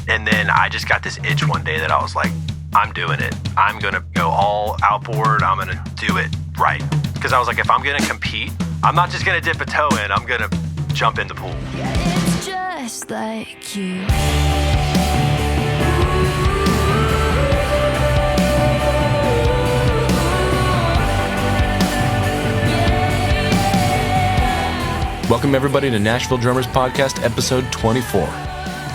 And then I just got this itch one day that I was like, I'm doing it. I'm going to go all outboard. I'm going to do it right. Because I was like, if I'm going to compete, I'm not just going to dip a toe in. I'm going to jump in the pool. Yeah, it's just like you. Welcome everybody to Nashville Drummers Podcast, episode 24.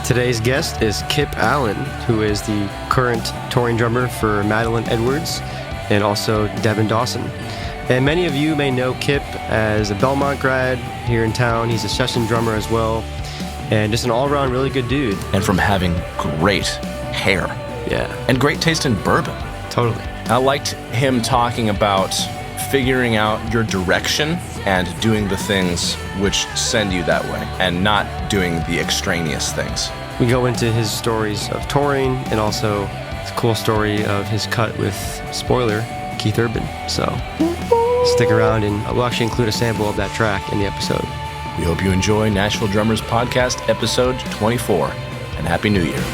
Today's guest is Kip Allen, who is the current touring drummer for Madeline Edwards and also Devin Dawson. And many of you may know Kip as a Belmont grad here in town. He's a session drummer as well, and just an all-around really good dude. And from having great hair. Yeah. And great taste in bourbon. Totally. I liked him talking about figuring out your direction and doing the things which send you that way and not doing the extraneous things. We go into his stories of touring and also the cool story of his cut with, spoiler, Keith Urban. So stick around and we'll actually include a sample of that track in the episode. We hope you enjoy Nashville Drummers Podcast, episode 24, and Happy New Year.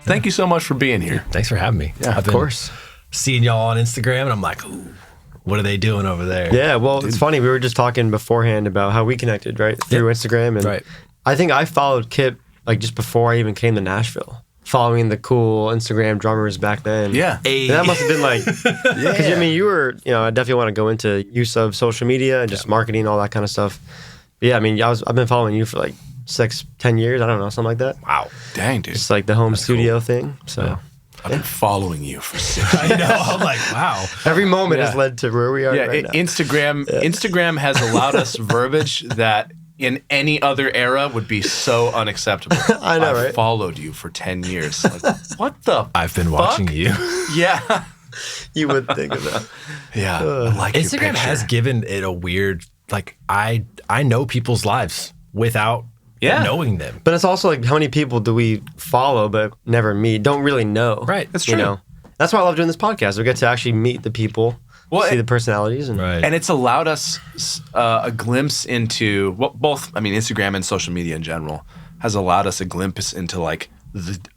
Thank you so much for being here. Thanks for having me. Yeah, I've of course. Seeing y'all on Instagram, and I'm like, ooh, what are they doing over there? Yeah, well, it's funny. We were just talking beforehand about how we connected, right? Through Instagram. And Right. I think I followed Kip like just before I even came to Nashville, following the cool Instagram drummers back then. Yeah. And that must have been like, because I mean, you were, I definitely want to go into use of social media and just marketing, all that kind of stuff. But yeah, I mean, I've been following you for like 6-10 years. I don't know, something like that. Wow. Dang, dude. It's like the home studio thing. So I've been following you for 6 years. I know. I'm like, wow. every moment has led to where we are right now. Instagram has allowed us verbiage that in any other era would be so unacceptable. I know, I've right? followed you for 10 years. Like, what the I've been watching you. Yeah. You would think of that. Yeah. I like your Instagram picture. has given it a weird, like, I know people's lives without knowing them. But it's also like, how many people do we follow but never meet? Don't really know. Right. That's true. That's why I love doing this podcast. We get to actually meet the people, see the personalities. And Right. And it's allowed us a glimpse into both, I mean, Instagram and social media in general has allowed us a glimpse into like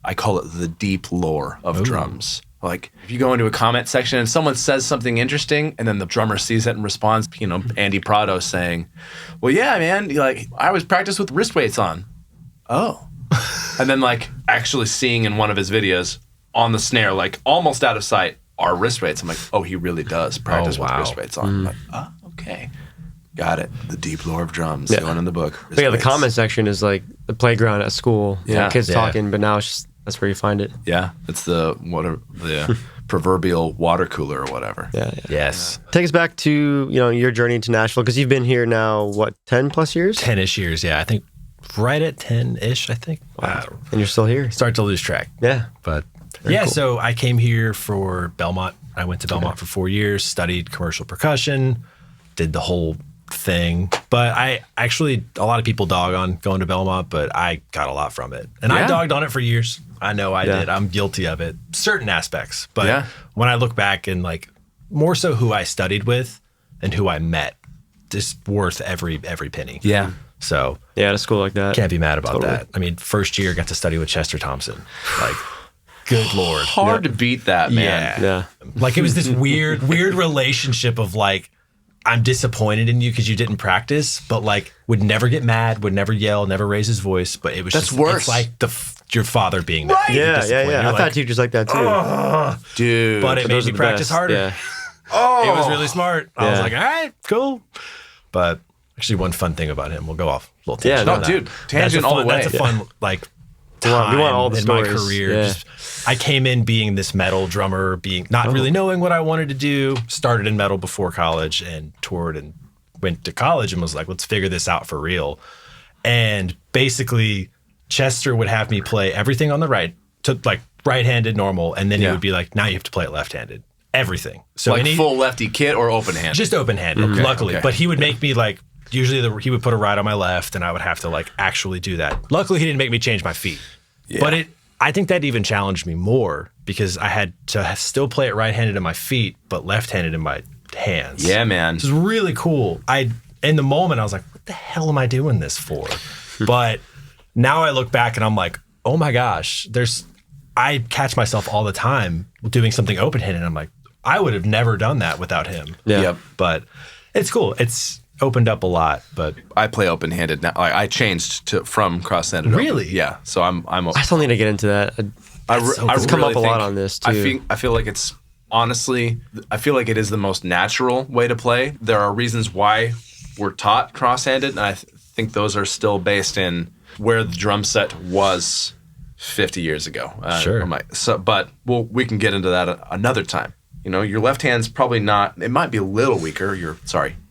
I call it the deep lore of drums. Like if you go into a comment section and someone says something interesting and then the drummer sees it and responds, Andy Prado saying, well, yeah, man, like I always practice with wrist weights on. Oh. And then like actually seeing in one of his videos on the snare, like almost out of sight, are wrist weights. I'm like, oh, he really does practice with wrist weights on. I'm like, oh, okay. Got it. The deep lore of drums going in the book. But yeah, the comment section is like the playground at school. Kids talking, but now it's just, that's where you find it. Yeah, it's the proverbial water cooler or whatever. Yeah. Yes. Take us back to, your journey to Nashville, because you've been here now, 10 plus years? 10-ish years, yeah. I think right at 10-ish, I think. Wow. And you're still here. Start to lose track. Yeah. But Very cool. So I came here for Belmont. I went to Belmont for 4 years, studied commercial percussion, did the whole thing. But I actually, a lot of people dog on going to Belmont, but I got a lot from it. And I dogged on it for years. I know I did. I'm guilty of it. Certain aspects. But when I look back and like more so who I studied with and who I met, just worth every penny. Yeah. So at a school like that. Can't be mad about that. I mean, first year got to study with Chester Thompson. Like, good Lord. Hard to beat that, man. Yeah. Like it was this weird relationship of like, I'm disappointed in you because you didn't practice, but like would never get mad, would never yell, never raise his voice. But it was That's just worse. It's like your father being there. Yeah. I've had teachers like that too. Dude. But it made me practice harder. Yeah. It was really smart. I was Yeah. like, all right, cool. But actually, one fun thing about him, we'll go off a little tangent. Yeah, on no, that. dude, tangent all the way. That's a fun like We time want all the in my stories. career. Yeah. Just, I came in being this metal drummer, being not really knowing what I wanted to do. Started in metal before college and toured and went to college and was like, let's figure this out for real. And basically, Chester would have me play everything on the right, to like right-handed normal, and then he would be like, now you have to play it left-handed. Everything. So like full lefty kit or open hand? just open-handed, luckily. okay. But he would make me like, usually he would put a right on my left, and I would have to like actually do that. Luckily, he didn't make me change my feet. Yeah. But I think that even challenged me more because I had to still play it right-handed in my feet, but left-handed in my hands. Yeah, man. It was really cool. In the moment, I was like, what the hell am I doing this for? But now I look back and I'm like, oh my gosh, I catch myself all the time doing something open-handed. And I'm like, I would have never done that without him. Yeah. Yep. But it's cool. It's opened up a lot, but I play open-handed now. I changed from cross-handed. Really? Open. Yeah. So I'm. I still need to get into that. It's come up a lot on this too. I feel like it's honestly. I feel like it is the most natural way to play. There are reasons why we're taught cross-handed, and I think those are still based in where the drum set was 50 years ago. Sure. But we can get into that another time. You know, your left hand's probably not. It might be a little weaker. Your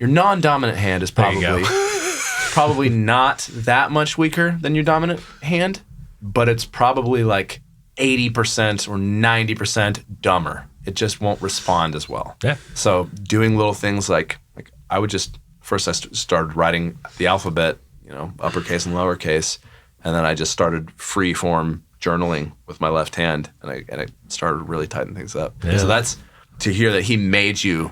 non-dominant hand is probably not that much weaker than your dominant hand, but it's probably like 80% or 90% dumber. It just won't respond as well. Yeah. So doing little things like I would just first I started writing the alphabet, you know, uppercase and lowercase, and then I just started free form journaling with my left hand, and I started really tightening things up. Yeah. So that's to hear that he made you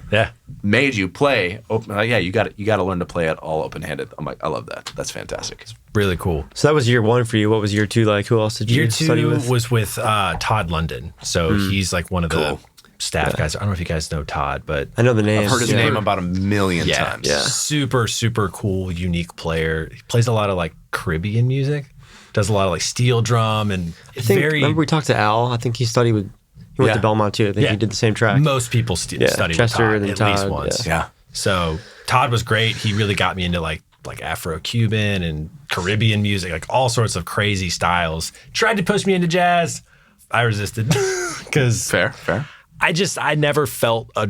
play open. You got to learn to play it all open handed. I'm like, I love that. That's fantastic. really cool. So that was year one for you. What was year two like? Who else did you study with? Year two was with Todd London. So he's like one of the staff guys. I don't know if you guys know Todd, but I know the name. I've heard his name about 1 million times. Yeah. Super, super cool, unique player. He plays a lot of like Caribbean music. Does a lot of like steel drum and remember we talked to Al. I think he studied with. He went to Belmont too. I think he did the same track. Most people study Chester with Todd and at least Todd, once. Yeah. So Todd was great. He really got me into like Afro-Cuban and Caribbean music, like all sorts of crazy styles. Tried to push me into jazz. I resisted because Fair. I never felt a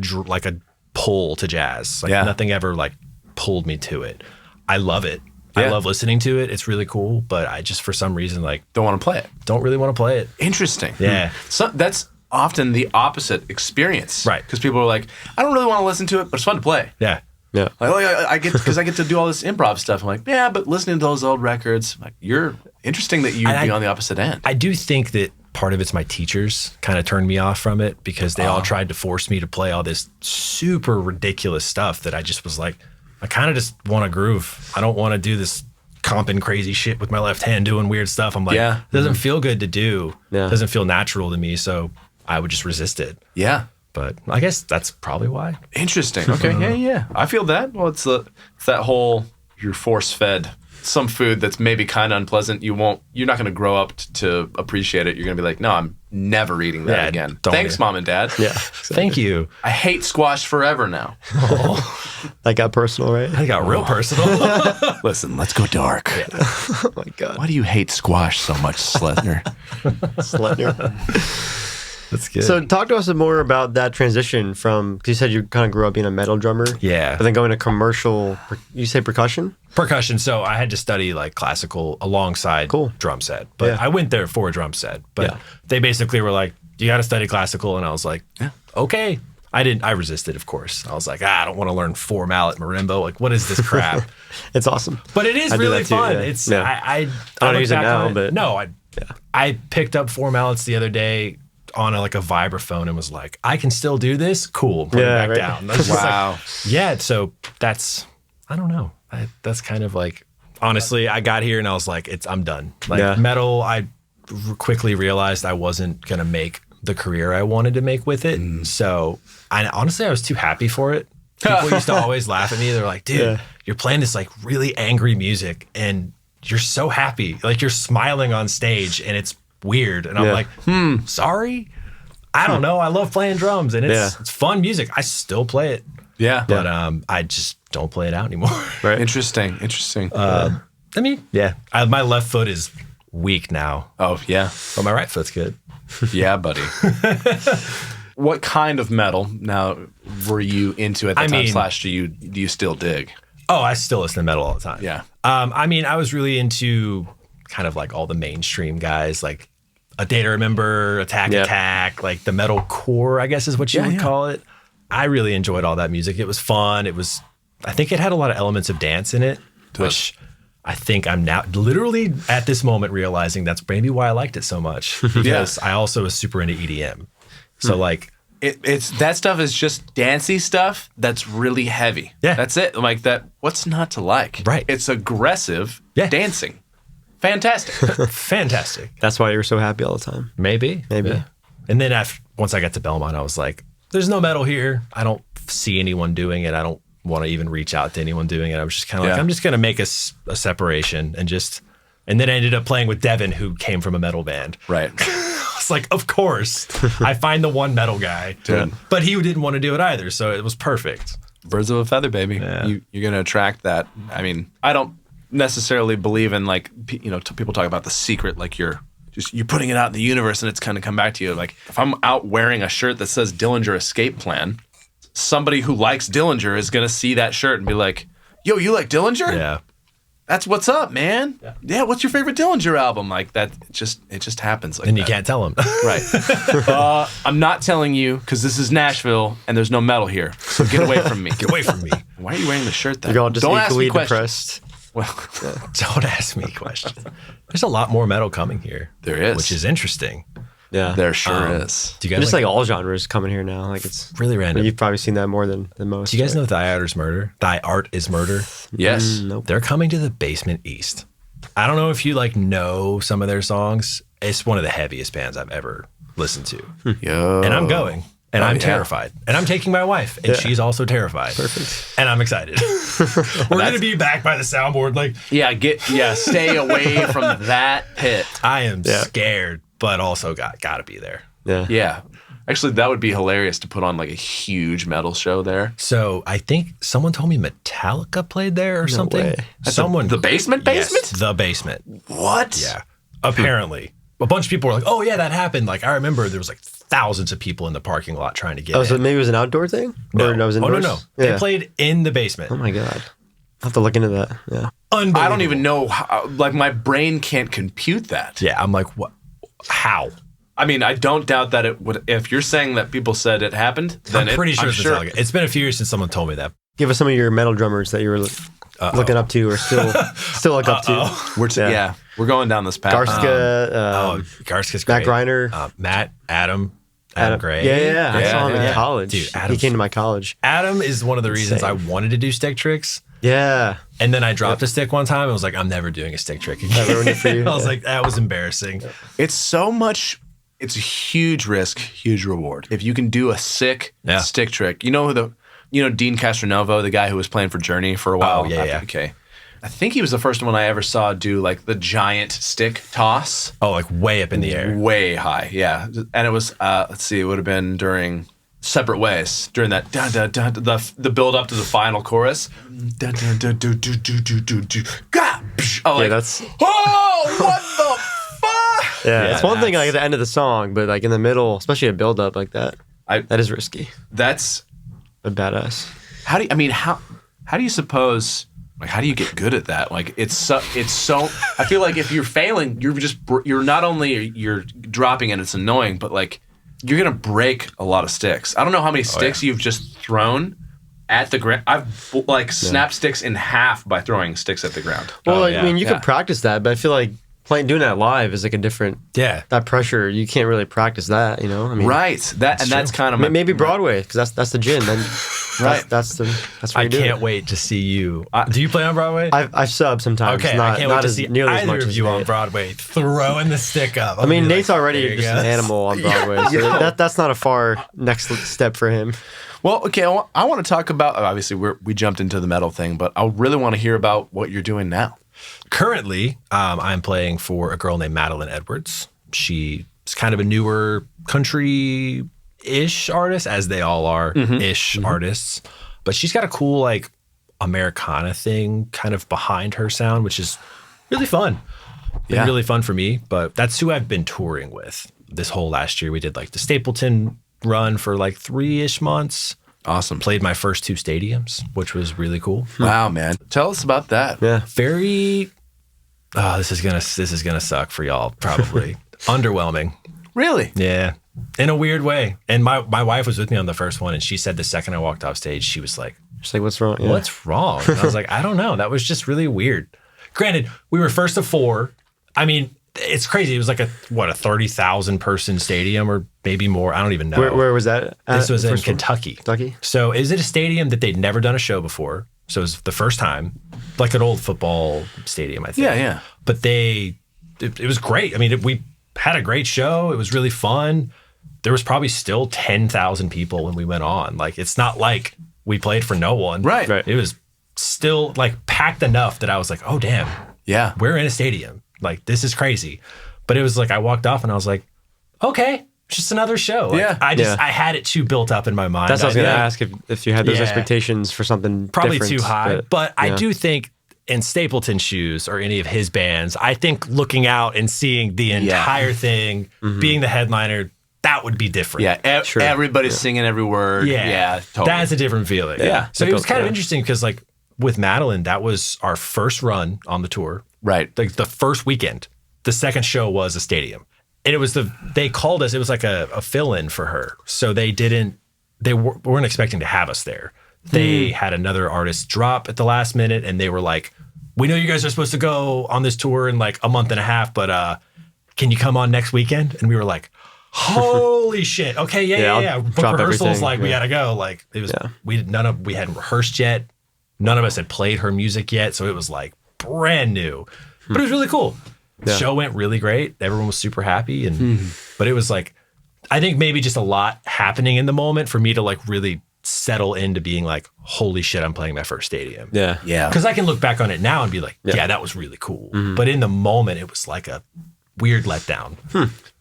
pull to jazz. Like nothing ever like pulled me to it. I love it. I love listening to it. It's really cool, but I just for some reason don't want to play it. Don't really want to play it. Interesting. Yeah. So that's often the opposite experience. Right. Because people are like, I don't really want to listen to it, but it's fun to play. Yeah. Yeah. I get to do all this improv stuff. I'm like, yeah, but listening to those old records, like, you're interesting that you'd be on the opposite end. I do think that part of it's my teachers kind of turned me off from it because they all tried to force me to play all this super ridiculous stuff that I just was like, I kind of just want to groove. I don't want to do this comping crazy shit with my left hand doing weird stuff. I'm like, it doesn't feel good to do. Yeah. It doesn't feel natural to me. So I would just resist it. Yeah. But I guess that's probably why. Interesting. Okay. Yeah. I feel that. Well, it's that whole, you're force fed some food that's maybe kind of unpleasant. You're not going to grow up to appreciate it. You're going to be like, no, I'm never eating that again. Thanks, Mom and Dad. Yeah. Exactly. Thank you. I hate squash forever now. That got personal, right? That got real personal. Listen, let's go dark. Yeah. Oh my God. Why do you hate squash so much, Sletner? Sletner. That's good. So talk to us more about that transition from, because you said you kind of grew up being a metal drummer. Yeah. But then going to commercial, you say percussion? Percussion. So I had to study like classical alongside drum set. But I went there for a drum set. But they basically were like, you got to study classical. And I was like, okay. I resisted, of course. I was like, I don't want to learn 4-mallet marimba. Like, what is this crap? It's awesome. But it is really fun. Yeah. It's I don't use it now, but I picked up 4 mallets the other day on a vibraphone and was like, I can still do this? Cool. Put it back down. Wow. So that's, I don't know. That's kind of like, honestly, I got here and I was like, I'm done. Metal, I quickly realized I wasn't going to make the career I wanted to make with it. So honestly, I was too happy for it. People used to always laugh at me. They're like, dude, you're playing this like really angry music and you're so happy. Like you're smiling on stage and it's weird. And I'm like, sorry? I don't know. I love playing drums and it's fun music. I still play it. Yeah. But I just don't play it out anymore. Right. Interesting. I mean, my left foot is weak now. Oh, yeah. But my right foot's good. Yeah, buddy. What kind of metal now were you into at the time / do you still dig? Oh, I still listen to metal all the time. Yeah. I mean, I was really into kind of like all the mainstream guys, like A Day to Remember, Attack, like the metal core, I guess is what you would call it. I really enjoyed all that music. It was fun. I think it had a lot of elements of dance in it, which I think I'm now literally at this moment realizing that's maybe why I liked it so much, because I also was super into EDM. So like it's that stuff is just dancey stuff that's really heavy. Yeah. That's it. Like that. What's not to like? Right. It's aggressive dancing. Fantastic. Fantastic. That's why you were so happy all the time. Maybe. Maybe. And then once I got to Belmont, I was like, there's no metal here. I don't see anyone doing it. I don't want to even reach out to anyone doing it. I was just kind of like, I'm just going to make a separation and then I ended up playing with Devin, who came from a metal band. Right. I was like, of course, I find the one metal guy, but he didn't want to do it either. So it was perfect. Birds of a feather, baby. Yeah. You're going to attract that. I mean, I don't necessarily believe in like, people talk about the secret, like you're putting it out in the universe and it's going to come back to you. Like if I'm out wearing a shirt that says Dillinger Escape Plan, somebody who likes Dillinger is going to see that shirt and be like, yo, you like Dillinger? Yeah. That's what's up, man. Yeah. What's your favorite Dillinger album? Like that, it just happens like And that. you can't tell him. Right. I'm not telling you because this is Nashville and there's no metal here. So get away from me. Get away from me. Why are you wearing the shirt then? You're all just Don't ask me equally questions. depressed. Well, Don't ask me questions. There's a lot more metal coming here. There is. Which is interesting. Yeah. there sure is. Do you guys Just like all genres coming here now. Like it's really random? You've probably seen that more than most. Do you guys know Thy Art is Murder? Thy Art is Murder? Yes. Nope. They're coming to the Basement East. I don't know if you like know some of their songs. It's one of the heaviest bands I've ever listened to. Yo. And I'm going. And I'm yeah. terrified. And I'm taking my wife. And she's also terrified. Perfect. And I'm excited. We're going to be back by the soundboard. Like, Stay away from that pit. I am scared, but also got to be there. Yeah. Yeah. Actually, that would be hilarious to put on like a huge metal show there. So I think someone told me Metallica played there or something. way. The basement? Yes, the basement. What? Yeah. Apparently. A bunch of people were like, oh, yeah, that happened. Like, I remember there was like thousands of people in the parking lot trying to get Oh, so in. maybe it was an outdoor thing? No. Or no, it was indoors? No. Yeah. They played in the basement. Oh my God. I'll have to look into that. Yeah. Unbelievable. I don't even know how, like my brain can't compute that. Yeah, I'm like, what? How? I mean, I don't doubt that it would. If you're saying that people said it happened, then I'm pretty sure I'm it's Metallica. It's been a few years since someone told me that. Give us some of your metal drummers that you were looking up to or still look up to. We're going down this path. Garska, Garska's great. Matt Greiner. Matt, Adam Gray. Yeah. I saw him in college. Dude, he came to my college. Adam is one of the reasons I Insane. wanted to do stick tricks. Yeah. And then I dropped a stick one time and was like, I'm never doing a stick trick again. That ruined it for you. I was like, that was embarrassing. It's so much. It's a huge risk, huge reward. If you can do a sick stick trick, you know Dean Castronovo, the guy who was playing for Journey for a while. Oh, yeah. Okay. I think he was the first one I ever saw do like the giant stick toss. Oh, like way up in the air. Way high, yeah. And it was, let's see, it would have been during Separate Ways, during that the build up to the final chorus. That's oh, what the fuck? yeah. It's one thing like at the end of the song, but like in the middle, especially a build up like that, that is risky. That's But badass. how do you suppose? Like, how do you get good at that? Like, it's so. I feel like if you're failing, you're not only you're dropping and it's annoying, but like you're gonna break a lot of sticks. I don't know how many sticks you've just thrown at the ground. I've like snapped sticks in half by throwing sticks at the ground. Well, I mean, you can practice that, but I feel like doing that live is like a different. Yeah. That pressure, you can't really practice that. You know. I mean, Right. That's kind of maybe Broadway because that's the gin. Then Right. That's where I you do can't it. wait to see you. Do you play on Broadway? I sub sometimes. Okay, not, I can't wait not to as see nearly as either much of as you on Nate. Broadway throwing the stick up. I mean, I'll be Nate's like, already there you just go. an animal on Broadway, so that's not a far next step for him. Well, okay. I want to talk about. Obviously, we jumped into the metal thing, but I really want to hear about what you're doing now. Currently, I'm playing for a girl named Madeline Edwards. She's kind of a newer country-ish artist, as they all are ish artists. But she's got a cool like Americana thing kind of behind her sound, which is really fun. Been really fun for me. But that's who I've been touring with this whole last year. We did like the Stapleton run for like 3-ish months. Awesome. Played my first 2 stadiums, which was really cool. Wow, man. Tell us about that. Yeah. Very. Oh, this is gonna suck for y'all probably. Underwhelming. Really? Yeah, in a weird way. And my wife was with me on the first one, and she said the second I walked off stage, she was like, Just like, what's wrong? Yeah. "What's wrong?" And I was like, "I don't know. That was just really weird." Granted, we were first of 4. I mean, it's crazy. It was like a 30,000 person stadium or maybe more. I don't even know. Where was that? This was in First one? Kentucky. Kentucky? So is it a stadium that they'd never done a show before? So it was the first time, like an old football stadium, I think. Yeah. But it was great. I mean, we had a great show. It was really fun. There was probably still 10,000 people when we went on. Like, it's not like we played for no one. Right. It was still like packed enough that I was like, oh, damn. Yeah. We're in a stadium. Like, this is crazy. But it was like, I walked off and I was like, okay, it's just another show. Like, Yeah. I had it too built up in my mind. That's what I was going to ask, if you had those Yeah. expectations for something Probably different, too high. But I yeah. do think in Stapleton shoes or any of his bands, I think looking out and seeing the entire thing, being the headliner, that would be different. Yeah. Sure. Everybody's singing every word. Yeah. Totally. That's a different feeling. Yeah. So it was kind of Yeah. interesting because, like, with Madeline, that was our first run on the tour. Right. Like the first weekend. The second show was a stadium. And it was they called us, it was like a fill-in for her. So they weren't expecting to have us there. They had another artist drop at the last minute and they were like, we know you guys are supposed to go on this tour in like a month and a half, but can you come on next weekend? And we were like, holy shit. Okay, yeah. I'll Book drop rehearsals, everything, like we yeah. gotta go. Like it was we hadn't rehearsed yet. None of us had played her music yet, so it was like brand new. But it was really cool. The show went really great. Everyone was super happy but it was like, I think maybe just a lot happening in the moment for me to like really settle into being like, holy shit, I'm playing my first stadium. Yeah. Yeah. Because I can look back on it now and be like, yeah, that was really cool. But in the moment, it was like a weird letdown.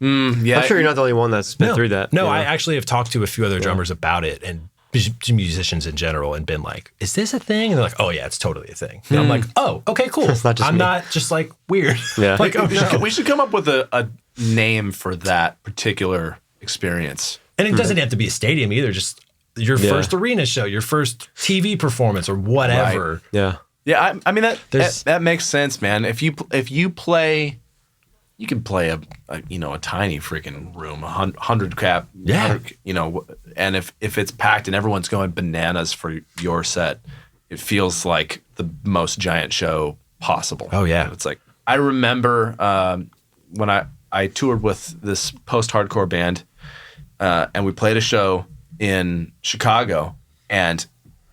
Yeah. I'm sure you're not the only one that's been through that. No, you know? I actually have talked to a few other drummers about it and musicians in general and been like, is this a thing? And they're like, oh yeah, it's totally a thing. And I'm like, oh, okay, cool. It's not just I'm me. not just like weird. Yeah. Like, oh, no. We should come up with a name for that particular experience. And it doesn't have to be a stadium either. Just your first arena show, your first TV performance or whatever. Yeah. Yeah, I mean that makes sense, man. If you play, you can play a tiny freaking room, 100 cap, 100, and if it's packed and everyone's going bananas for your set, it feels like the most giant show possible. Oh yeah, it's like I remember when I toured with this post-hardcore band, and we played a show in Chicago, and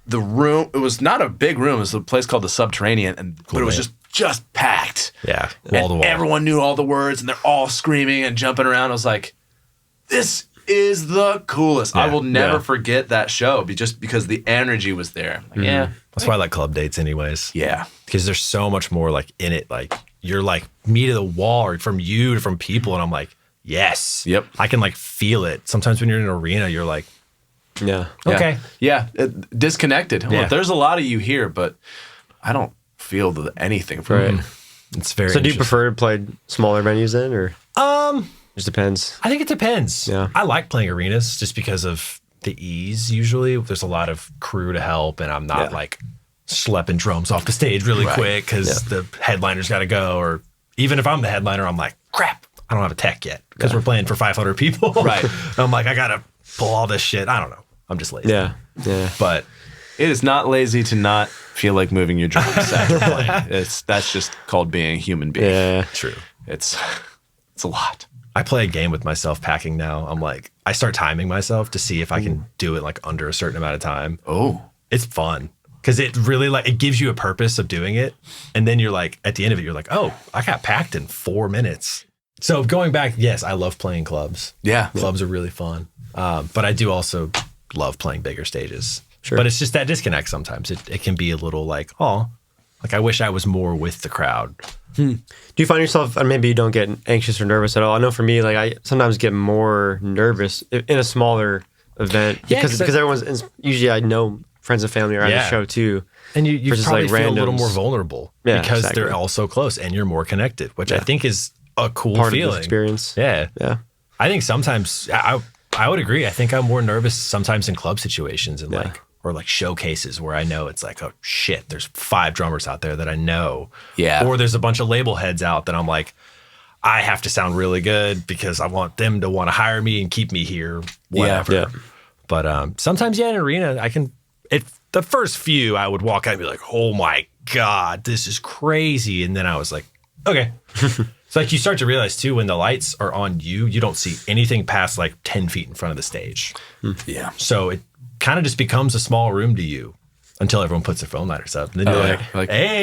the room, it was not a big room, it was a place called the Subterranean, but it was just packed. Yeah, wall to wall. Everyone knew all the words, and they're all screaming and jumping around. I was like, this is the coolest. I will never forget that show, just because the energy was there. Like, yeah. That's why I like club dates anyways. Yeah. Because there's so much more like in it. Like you're like me to the wall or from you to from people. And I'm like, yes. Yep. I can like feel it. Sometimes when you're in an arena, you're like, Yeah. okay. Yeah. Disconnected. Yeah. Well, there's a lot of you here, but I don't feel anything from Right. you. It's very So do you interesting. prefer to play smaller venues then, or just depends? I think it depends. Yeah. I like playing arenas just because of the ease usually. There's a lot of crew to help and I'm not like schlepping drums off the stage really quick because the headliner's got to go. Or even if I'm the headliner, I'm like, crap, I don't have a tech yet because we're playing for 500 people. Right. I'm like, I got to pull all this shit. I don't know. I'm just lazy. Yeah. Yeah. But It is not lazy to not feel like moving your drums after playing. That's just called being a human being. Yeah. true. It's a lot. I play a game with myself packing now. I'm like, I start timing myself to see if I can do it like under a certain amount of time. Oh. It's fun because it really like it gives you a purpose of doing it. And then you're like, at the end of it, you're like, oh, I got packed in 4 minutes. So going back, yes, I love playing clubs. Yeah. Clubs are really fun. But I do also love playing bigger stages. Sure. But it's just that disconnect sometimes. It can be a little like, oh, like I wish I was more with the crowd. Do you find yourself, and maybe you don't get anxious or nervous at all? I know for me, like I sometimes get more nervous in a smaller event because everyone's, usually I know friends and family are at the show too. And you versus, probably like, feel a little randoms. more vulnerable Yeah, because exactly. they're all so close and you're more connected, which I think is a cool Part feeling. of the experience. Yeah. Yeah. I think sometimes I would agree. I think I'm more nervous sometimes in club situations and or like showcases where I know it's like, oh shit, there's 5 drummers out there that I know. Yeah. Or there's a bunch of label heads out that I'm like, I have to sound really good because I want them to want to hire me and keep me here, whatever. Yeah. But sometimes, in an arena, I can, the first few I would walk out and be like, oh my God, this is crazy. And then I was like, okay. It's like you start to realize too, when the lights are on you, you don't see anything past like 10 feet in front of the stage. Yeah. So it kind of just becomes a small room to you until everyone puts their phone lighters up. And then you're like, hey.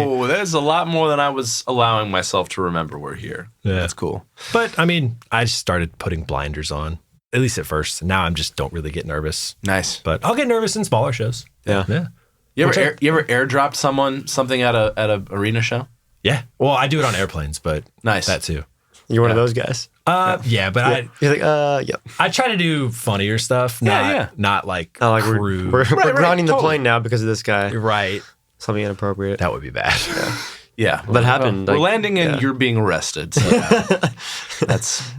Oh, there's a lot more than I was allowing myself to remember we're here. Yeah. That's cool. But I mean, I just started putting blinders on, at least at first. Now I'm just don't really get nervous. Nice. But I'll get nervous in smaller shows. Yeah. Yeah. You ever airdropped someone something at a arena show? Yeah. Well, I do it on airplanes, but Nice. that too. You're one of those guys. Yeah, but You're like, yep. I try to do funnier stuff, not like Oh, like crude. we're grounding the totally. plane now because of this guy. Right. Something inappropriate. That would be bad. Yeah. That happened. We're like, landing and you're being arrested. So that's,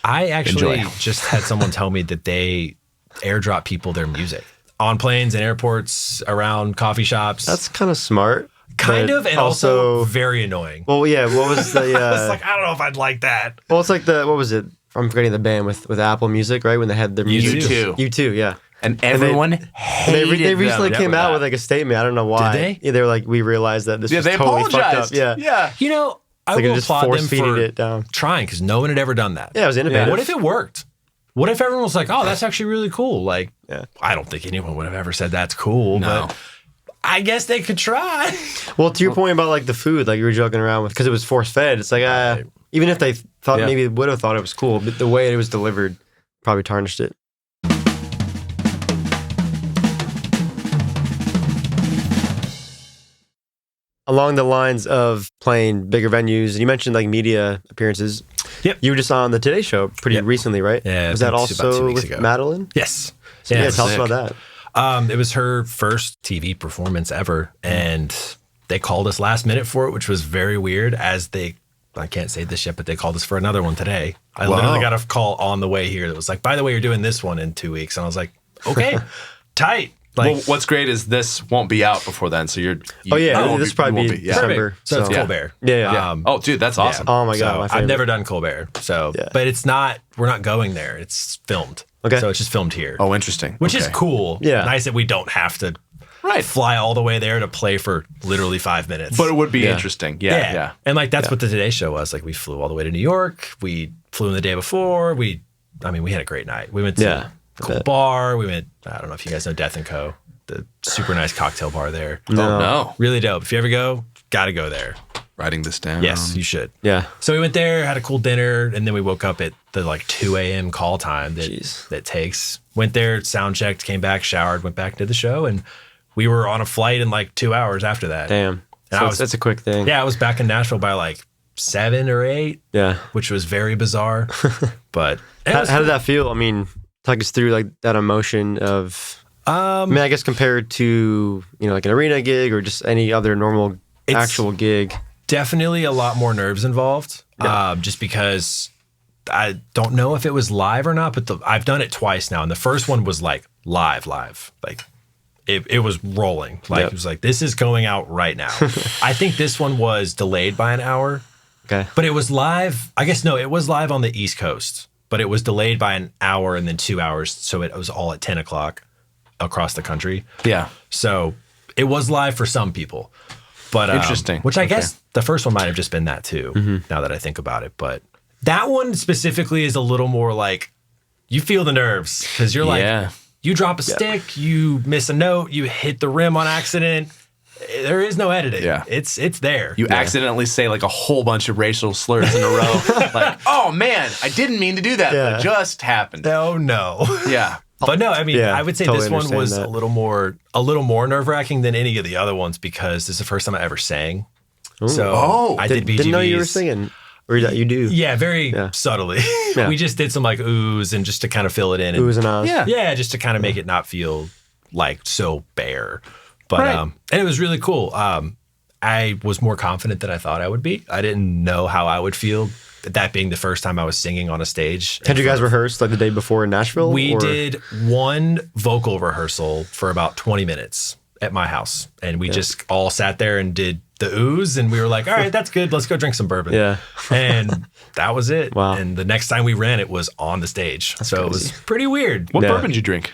I actually Enjoy. just had someone tell me that they airdrop people their music on planes and airports, around coffee shops. That's kind of smart. kind but of, and also very annoying. Well, yeah. What was the? It's like, I don't know if I'd like that. well, it's like what was it? I'm forgetting the band with Apple Music, right? When they had their music. U2. U2, yeah. And everyone And hated they recently them. came out with like a statement. I don't know why. Did they? Yeah, they were like, we realized that this Yeah, was they totally apologized. fucked up. Yeah. You know, I Like, will it just applaud them force-feeding for it down. trying, because no one had ever done that. Yeah, it was innovative. What if it worked? What if everyone was like, oh, that's actually really cool? Like, Yeah. I don't think anyone would have ever said that's cool, No. but I guess they could try. Well, to your point about like the food, like you were joking around with, because it was force fed. It's like, even if they thought maybe they would have thought it was cool, but the way it was delivered probably tarnished it. Along the lines of playing bigger venues, and you mentioned like media appearances. Yep. You were just on the Today Show pretty Yep. recently, right? Yeah, Was that I think it's about 2 also weeks with ago. Madeline? Yes. Yeah, tell us sick. about that. It was her first TV performance ever, and they called us last minute for it, which was very weird. I can't say this yet, but they called us for another one today. I literally got a call on the way here that was like, by the way, you're doing this one in 2 weeks. And I was like, okay, tight. Like, Well, what's great is this won't be out before then, so Oh yeah, this will probably be yeah. December. perfect. So it's Yeah. Colbert. Yeah. Oh, dude, that's awesome. Oh my god, So my favorite. I've never done Colbert. So, Yeah. but we're not going there. It's filmed. Okay. So it's just filmed here. Oh, interesting. Which is Okay. cool. Yeah. Nice that we don't have to Right. fly all the way there to play for literally 5 minutes. But it would be Yeah. interesting. Yeah. And like that's what the Today Show was. Like we flew all the way to New York. We flew in the day before. We had a great night. We went to Yeah, a cool bar. We went, I don't know if you guys know Death & Co., the super nice cocktail bar there. Oh, no. Really dope. If you ever go, gotta go there. Writing this down. Yes, you should. Yeah. So we went there, had a cool dinner, and then we woke up at the like 2 a.m. call time Jeez. that takes. Went there, sound checked, came back, showered, went back to the show, and we were on a flight in like 2 hours after that. Damn. And So that's a quick thing. Yeah, I was back in Nashville by like 7 or 8, Yeah. which was very bizarre. But it How, was how did that feel? I mean, talk us through like that emotion of. I mean, I guess compared to like an arena gig or just any other normal It's- actual gig. definitely a lot more nerves involved. Just because I don't know if it was live or not, but I've done it twice now, and the first one was like live, like it was rolling. Like Yep. it was like, this is going out right now. I think this one was delayed by an hour, Okay. but it was live. I guess no, it was live on the East Coast, but it was delayed by an hour and then 2 hours, so it was all at 10 o'clock across the country. Yeah. So it was live for some people, but Interesting. Which I Okay. guess the first one might have just been that too. Now that I think about it, but that one specifically is a little more like you feel the nerves because you're like Yeah. you drop a stick, you miss a note, you hit the rim on accident. There is no editing. Yeah. It's there. You accidentally say like a whole bunch of racial slurs in a row. Like, oh man, I didn't mean to do that. Yeah. But it just happened. Oh no. Yeah. But no, I mean, Yeah, I would say totally this one understand was that. a little more nerve wracking than any of the other ones because this is the first time I ever sang. So Oh. I did BGVs. Didn't know you were singing, or that you do. Yeah, very subtly. Yeah. We just did some like oohs and just to kind of fill it in. And, Oohs and ahs. Yeah. yeah, just to kind of make it not feel like so bare. But Right. and it was really cool. I was more confident than I thought I would be. I didn't know how I would feel. That being the first time I was singing on a stage. Had you guys rehearsed like the day before in Nashville? We or- did one vocal rehearsal for about 20 minutes at my house. And we just all sat there and did the oohs. And we were like, all right, that's good. Let's go drink some bourbon. Yeah. And that was it. Wow. And the next time we ran, it was on the stage. So it was pretty weird. What Yeah. bourbon did you drink?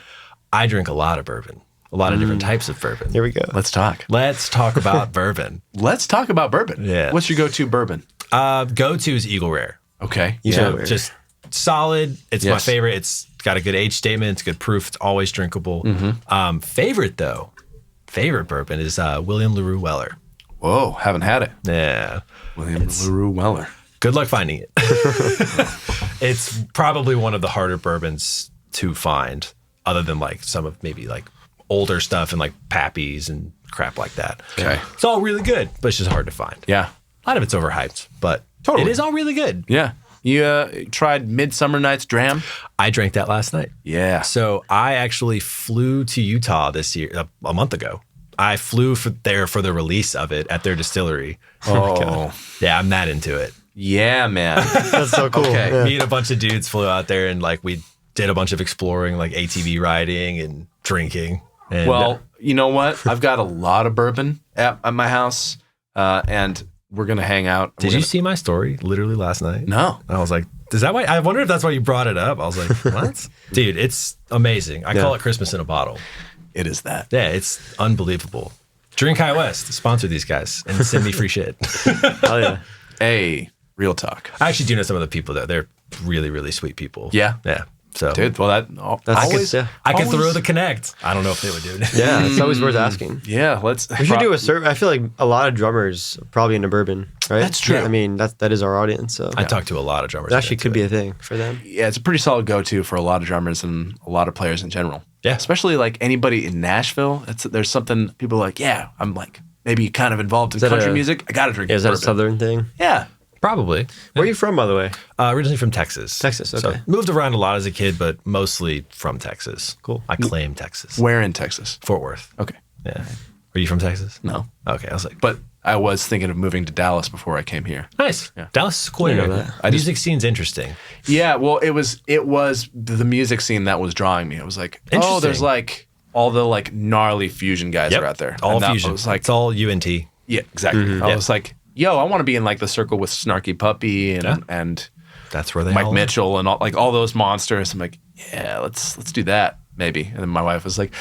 I drink a lot of bourbon. a lot of different types of bourbon. Here we go. Let's talk. Let's talk about bourbon. Let's talk about bourbon. Yeah. What's your go-to bourbon? Go-to is Eagle Rare. Okay. Yeah. Just solid. It's my Yes. favorite. It's got a good age statement. It's good proof. It's always drinkable. Favorite bourbon is William LaRue Weller. Whoa, haven't had it. Yeah. William LaRue Weller. Good luck finding it. It's probably one of the harder bourbons to find, other than like some of maybe like older stuff and like Pappy's and crap like that. Okay. It's all really good, but it's just hard to find. Yeah. A lot of it's overhyped, but Totally. it is all really good. Yeah. You tried Midsummer Night's Dram? I drank that last night. Yeah. So I actually flew to Utah this year, a month ago. I flew there for the release of it at their distillery. Oh. Yeah, I'm that into it. Yeah, man. That's so cool. Okay. Yeah. Me and a bunch of dudes flew out there and like we did a bunch of exploring, like ATV riding and drinking. And, Well, you know what? I've got a lot of bourbon at my house, and we're going to hang out. did you see my story literally last night? No. I was like, is that why? I wonder if that's why you brought it up. I was like, what? Dude, it's amazing. I call it Christmas in a bottle. It is that. Yeah, it's unbelievable. Drink High West, sponsor these guys and send me free shit. Oh yeah. Hey, real talk. I actually do know some of the people there. They're really, really sweet people. Yeah? Yeah. So Dude, well, That's always, good, yeah. I can always- throw the connect. I don't know if they would do it. Yeah, it's always worth asking. Yeah, let's. We should do a survey. I feel like a lot of drummers are probably into bourbon, right? That's true. I mean, that is our audience. So I talk to a lot of drummers. it actually could be a thing for them. Yeah, it's a pretty solid go-to for a lot of drummers and a lot of players in general. Yeah. Especially like anybody in Nashville. There's something people are like, yeah, I'm like maybe kind of involved in that country a- music. I got to drink Yeah, is that a bourbon. southern thing? Yeah. Probably. Where are you from, by the way? Originally from Texas. Texas, So okay. moved around a lot as a kid, but mostly from Texas. Cool. I claim Texas. Where in Texas? Fort Worth. Okay. Yeah. Are you from Texas? No. Okay. I was like, But I was thinking of moving to Dallas before I came here. nice. Yeah. Dallas is cool. I didn't know area. that. Music scene's interesting. Yeah, well, it was the music scene that was drawing me. I was like, oh, Interesting. there's like all the like gnarly fusion guys are out there. All And that fusion. was like, It's all UNT. yeah, exactly. I Yeah. was like, yo, I want to be in like the circle with Snarky Puppy and Yeah. and That's where they Mike all Mitchell and all those monsters. I'm like, yeah, let's do that maybe. And then my wife was like,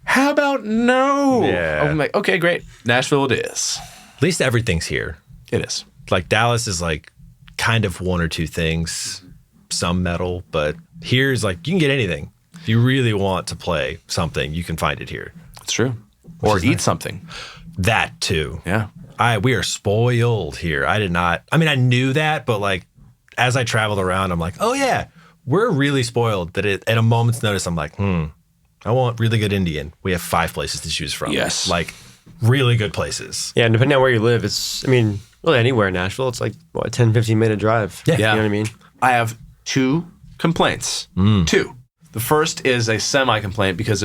how about no? Yeah. I'm like, okay, great. Nashville it is. At least everything's here. It is. Like Dallas is like kind of one or two things, some metal, but here's like you can get anything. If you really want to play something, you can find it here. It's true. Or is eat nice. something. That too. Yeah. We are spoiled here. I mean, I knew that, but like as I traveled around, I'm like, oh yeah, we're really spoiled that at a moment's notice, I'm like, I want really good Indian. We have 5 places to choose from. Yes. Like really good places. Yeah, and depending on where you live, it's, I mean, really anywhere in Nashville, it's like, what, a 10, 15-minute drive. Yeah. You know what I mean? I have 2 complaints. 2. The first is a semi-complaint because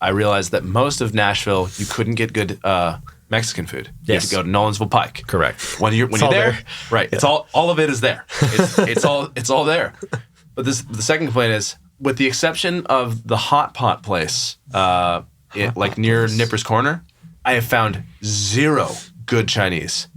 I realized that most of Nashville, you couldn't get good Mexican food. You Yes. have to go to Nolensville Pike. Correct. When you're all there, there. right? It's all of it is there. It's all there. But the second complaint is, with the exception of the hot pot place, like near Nipper's Corner, I have found 0 good Chinese.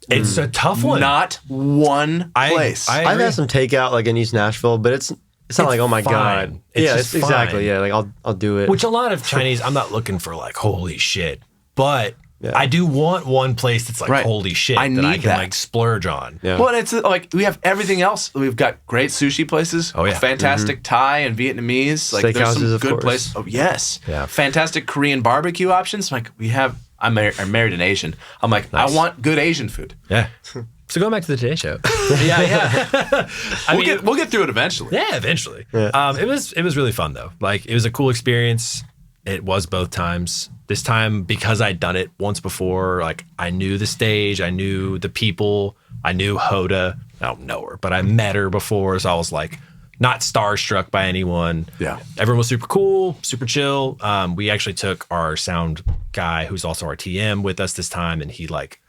It's a tough one. Not one place. I I've agree. had some takeout like in East Nashville, but it's not like, oh my fine. God. It's yeah, just it's exactly. fine. Yeah, like I'll do it. Which a lot of Chinese, I'm not looking for like, holy shit. But Yeah. I do want one place that's like, Right. holy shit, I that I need can that. like splurge on. Yeah. Well, it's like we have everything else. We've got great sushi places. Oh, yeah. Fantastic Thai and Vietnamese. Like there's some Steakhouses, of good course. places. Oh yes. Yeah. Fantastic Korean barbecue options. Like we have. I'm married an Asian. I'm like, Nice. I want good Asian food. Yeah. So going back to the Today Show. Yeah. We'll get through it eventually. Yeah, eventually. Yeah. It was really fun though. Like it was a cool experience. It was both times. This time because I'd done it once before, like I knew the stage, I knew the people, I knew Hoda. I don't know her, but I met her before, so I was like not starstruck by anyone. Yeah. Everyone was super cool, super chill. We actually took our sound guy, who's also our TM, with us this time, and he like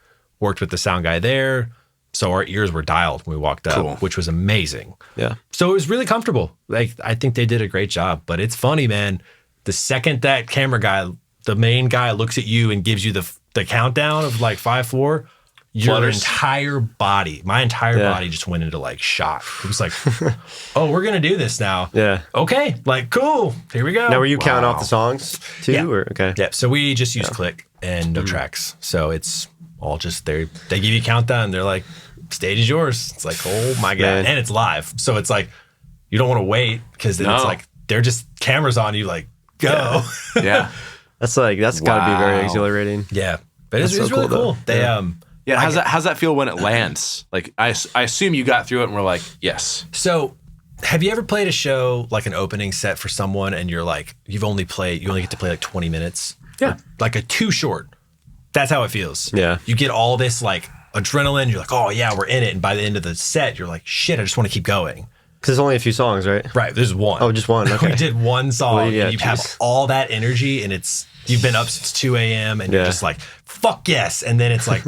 worked with the sound guy there. So our ears were dialed when we walked up, Cool. which was amazing. yeah. So it was really comfortable. Like I think they did a great job. But it's funny, man. The second that camera guy, the main guy, looks at you and gives you the countdown of like 5, 4, your Flutters. entire body, my entire body just went into like shock. It was like, oh, we're going to do this now. Yeah. Okay. Like, cool. Here we go. Now, were you counting off the songs too? Yeah. Or, okay. Yeah. So we just use Click and no tracks. So it's all just there. They give you a countdown. They're like, stage is yours. It's like, oh my God. Man. And it's live. So it's like, you don't want to wait because then it's like, they're just cameras on you, like, go. Yeah. That's got to be very Wow. exhilarating. Yeah. But it's That's so really cool, cool. though. They, Yeah, how's that feel when it lands? Like, I assume you got through it and we're like, yes. So, have you ever played a show like an opening set for someone and you're like, you only get to play like 20 minutes? Yeah. Like a too short. That's how it feels. Yeah. You get all this like adrenaline. You're like, oh yeah, we're in it. And by the end of the set, you're like, shit, I just want to keep going. Because there's only a few songs, right? Right. There's one. Oh, just one. Okay. We did one song Well, yeah, and you have geez. all that energy and you've been up since 2 a.m. and you're just like, fuck yes. And then it's like,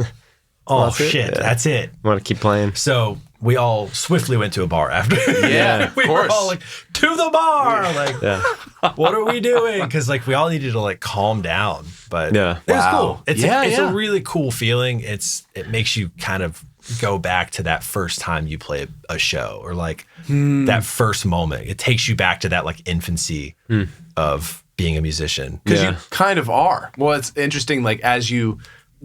oh That's it? shit, Yeah. that's it. Want to keep playing? So we all swiftly went to a bar after. Yeah, we of were course. all like, to the bar. Like, Yeah. what are we doing? Because like we all needed to like calm down. But Yeah. it was Wow. cool. It's Yeah. a really cool feeling. It makes you kind of go back to that first time you play a show or like that first moment. It takes you back to that like infancy of being a musician. Because Yeah. you kind of are. Well, it's interesting, like, as you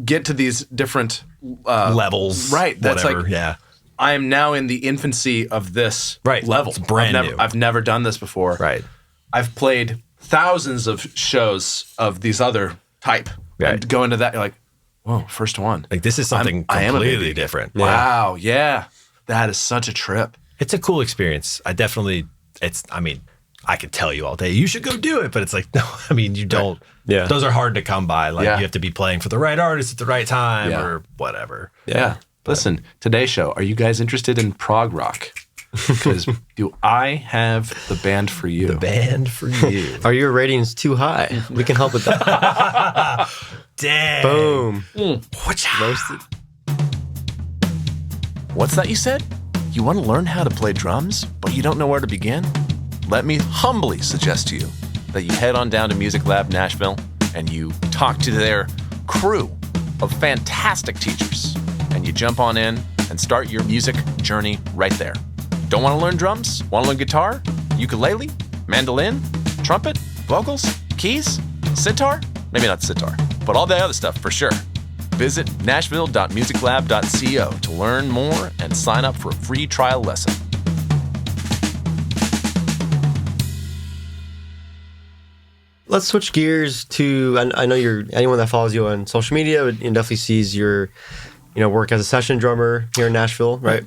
get to these different Levels. right, that's whatever. like, yeah. I am now in the infancy of this Right. level. It's brand new. I've never done this before. Right. I've played thousands of shows of these other type. Right. And go into that, you're like, whoa, first one. Like this is something I am a completely baby. different. Wow, yeah. That is such a trip. It's a cool experience. I mean, I could tell you all day, you should go do it, but it's like, no, I mean, you don't. Yeah. Those are hard to come by. Like Yeah. you have to be playing for the right artist at the right time Yeah. or whatever. Yeah. Listen, today's show, are you guys interested in prog rock? Because do I have the band for you? The band for you. Are your ratings too high? We can help with that. Dang. Boom. Whatcha? Roasted. What's that you said? You want to learn how to play drums, but you don't know where to begin? Let me humbly suggest to you that you head on down to Music Lab Nashville and you talk to their crew of fantastic teachers. And you jump on in and start your music journey right there. Don't want to learn drums? Want to learn guitar, ukulele, mandolin, trumpet, vocals, keys, sitar? Maybe not sitar, but all the other stuff for sure. Visit nashville.musiclab.co to learn more and sign up for a free trial lesson. Let's switch gears to, I know anyone that follows you on social media definitely sees your work as a session drummer here in Nashville, right?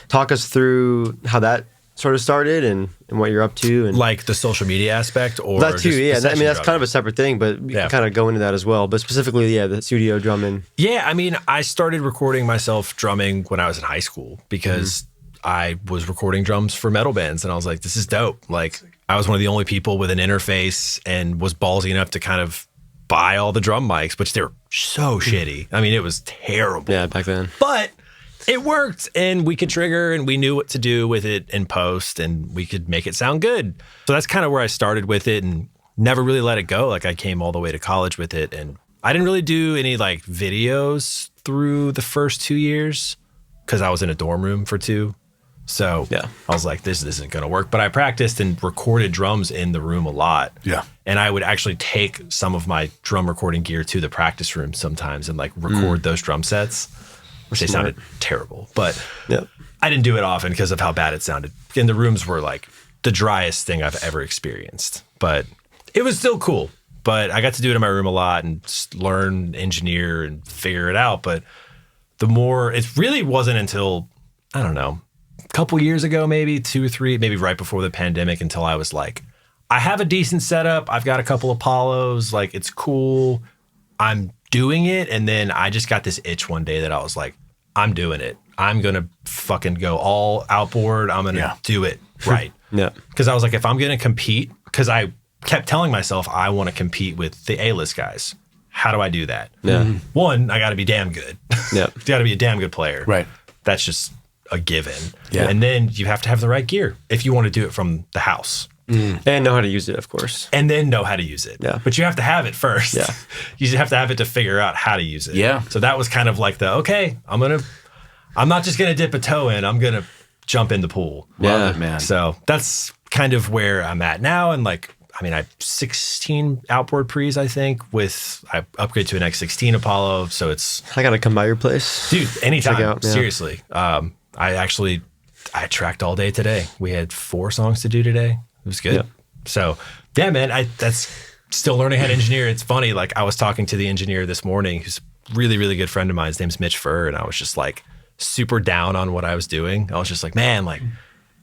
Talk us through how that sort of started and what you're up to. And Like the social media aspect or that too, just yeah. the session That's drumming? kind of a separate thing, but we can kind of go into that as well. But specifically, the studio drumming. Yeah, I mean, I started recording myself drumming when I was in high school because I was recording drums for metal bands and I was like, this is dope. Like, I was one of the only people with an interface and was ballsy enough to kind of buy all the drum mics, which they were so shitty. I mean, it was terrible. Yeah, back then. But it worked and we could trigger and we knew what to do with it in post and we could make it sound good. So that's kind of where I started with it and never really let it go. Like I came all the way to college with it and I didn't really do any like videos through the first 2 years because I was in a dorm room for 2. So Yeah. I was like, this isn't going to work. But I practiced and recorded drums in the room a lot. Yeah. And I would actually take some of my drum recording gear to the practice room sometimes and like record those drum sets, which they sounded terrible. But Yep. I didn't do it often because of how bad it sounded. And the rooms were like the driest thing I've ever experienced. But it was still cool. But I got to do it in my room a lot and just learn, engineer, and figure it out. But the more, it really wasn't until, I don't know, a couple years ago, maybe 2 or 3, maybe right before the pandemic, until I was like, I have a decent setup. I've got a couple Apollos. Like, it's cool. I'm doing it. And then I just got this itch one day that I was like, I'm doing it. I'm going to fucking go all outboard. I'm going to do it right. Yeah. Because I was like, if I'm going to compete, because I kept telling myself I want to compete with the A-list guys. How do I do that? Yeah. One, I got to be damn good. Yeah. Got to be a damn good player. Right. That's just a given. Yeah. And then you have to have the right gear if you want to do it from the house. And know how to use it, of course. and then know how to use it. Yeah. But you have to have it first. Yeah. You just have to have it to figure out how to use it. Yeah. So that was kind of like I'm not just going to dip a toe in, I'm going to jump in the pool. Love it, man. So that's kind of where I'm at now. And I have 16 outboard pre's, I think, I upgrade to an X16 Apollo. So it's, I got to come by your place. dude, anytime. Check out, yeah. Seriously. I tracked all day today. We had 4 songs to do today. It was good. Yeah. So yeah, man, that's still learning how to engineer. It's funny. Like I was talking to the engineer this morning, who's a really, really good friend of mine. His name's Mitch Furr. And I was just like super down on what I was doing. I was just like, man,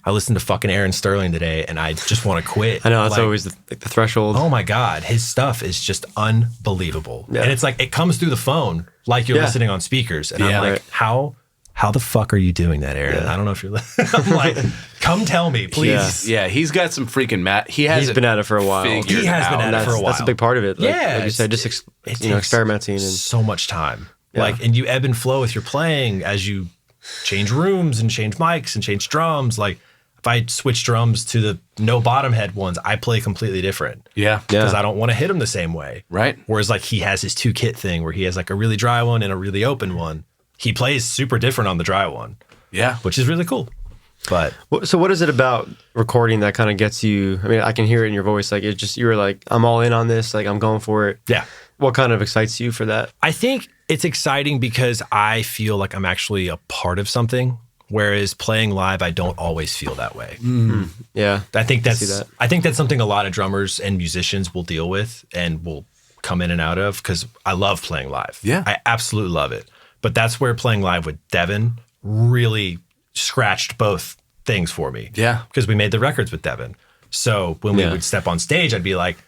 I listened to fucking Aaron Sterling today and I just want to quit. I know, that's always the threshold. Oh my God. His stuff is just unbelievable. Yeah. And it's like, it comes through the phone like you're listening on speakers. And I'm like, right. how the fuck are you doing that, Aaron? Yeah. I don't know if you're listening. I'm like, come tell me, please. Yeah, he's got some freaking He's been at it for a while. He has been at it for a while. That's a big part of it. Like, Yeah, like you said, just it takes experimenting and so much time. Yeah. And you ebb and flow with your playing as you change rooms and change mics and change drums. Like if I switch drums to the no bottom head ones, I play completely different. Yeah. Because I don't want to hit them the same way. Right. Whereas he has his 2 kit thing where he has a really dry one and a really open one. He plays super different on the dry one. Yeah. Which is really cool. But So what is it about recording that kind of gets you? I mean, I can hear it in your voice. Like you were like, I'm all in on this. Like I'm going for it. yeah. What kind of excites you for that? I think it's exciting because I feel like I'm actually a part of something, whereas playing live, I don't always feel that way. Yeah. I think see that. I think that's something a lot of drummers and musicians will deal with and will come in and out of because I love playing live. Yeah. I absolutely love it. But that's where playing live with Devin really scratched both things for me. Yeah. Because we made the records with Devin. So when we would step on stage, I'd be like,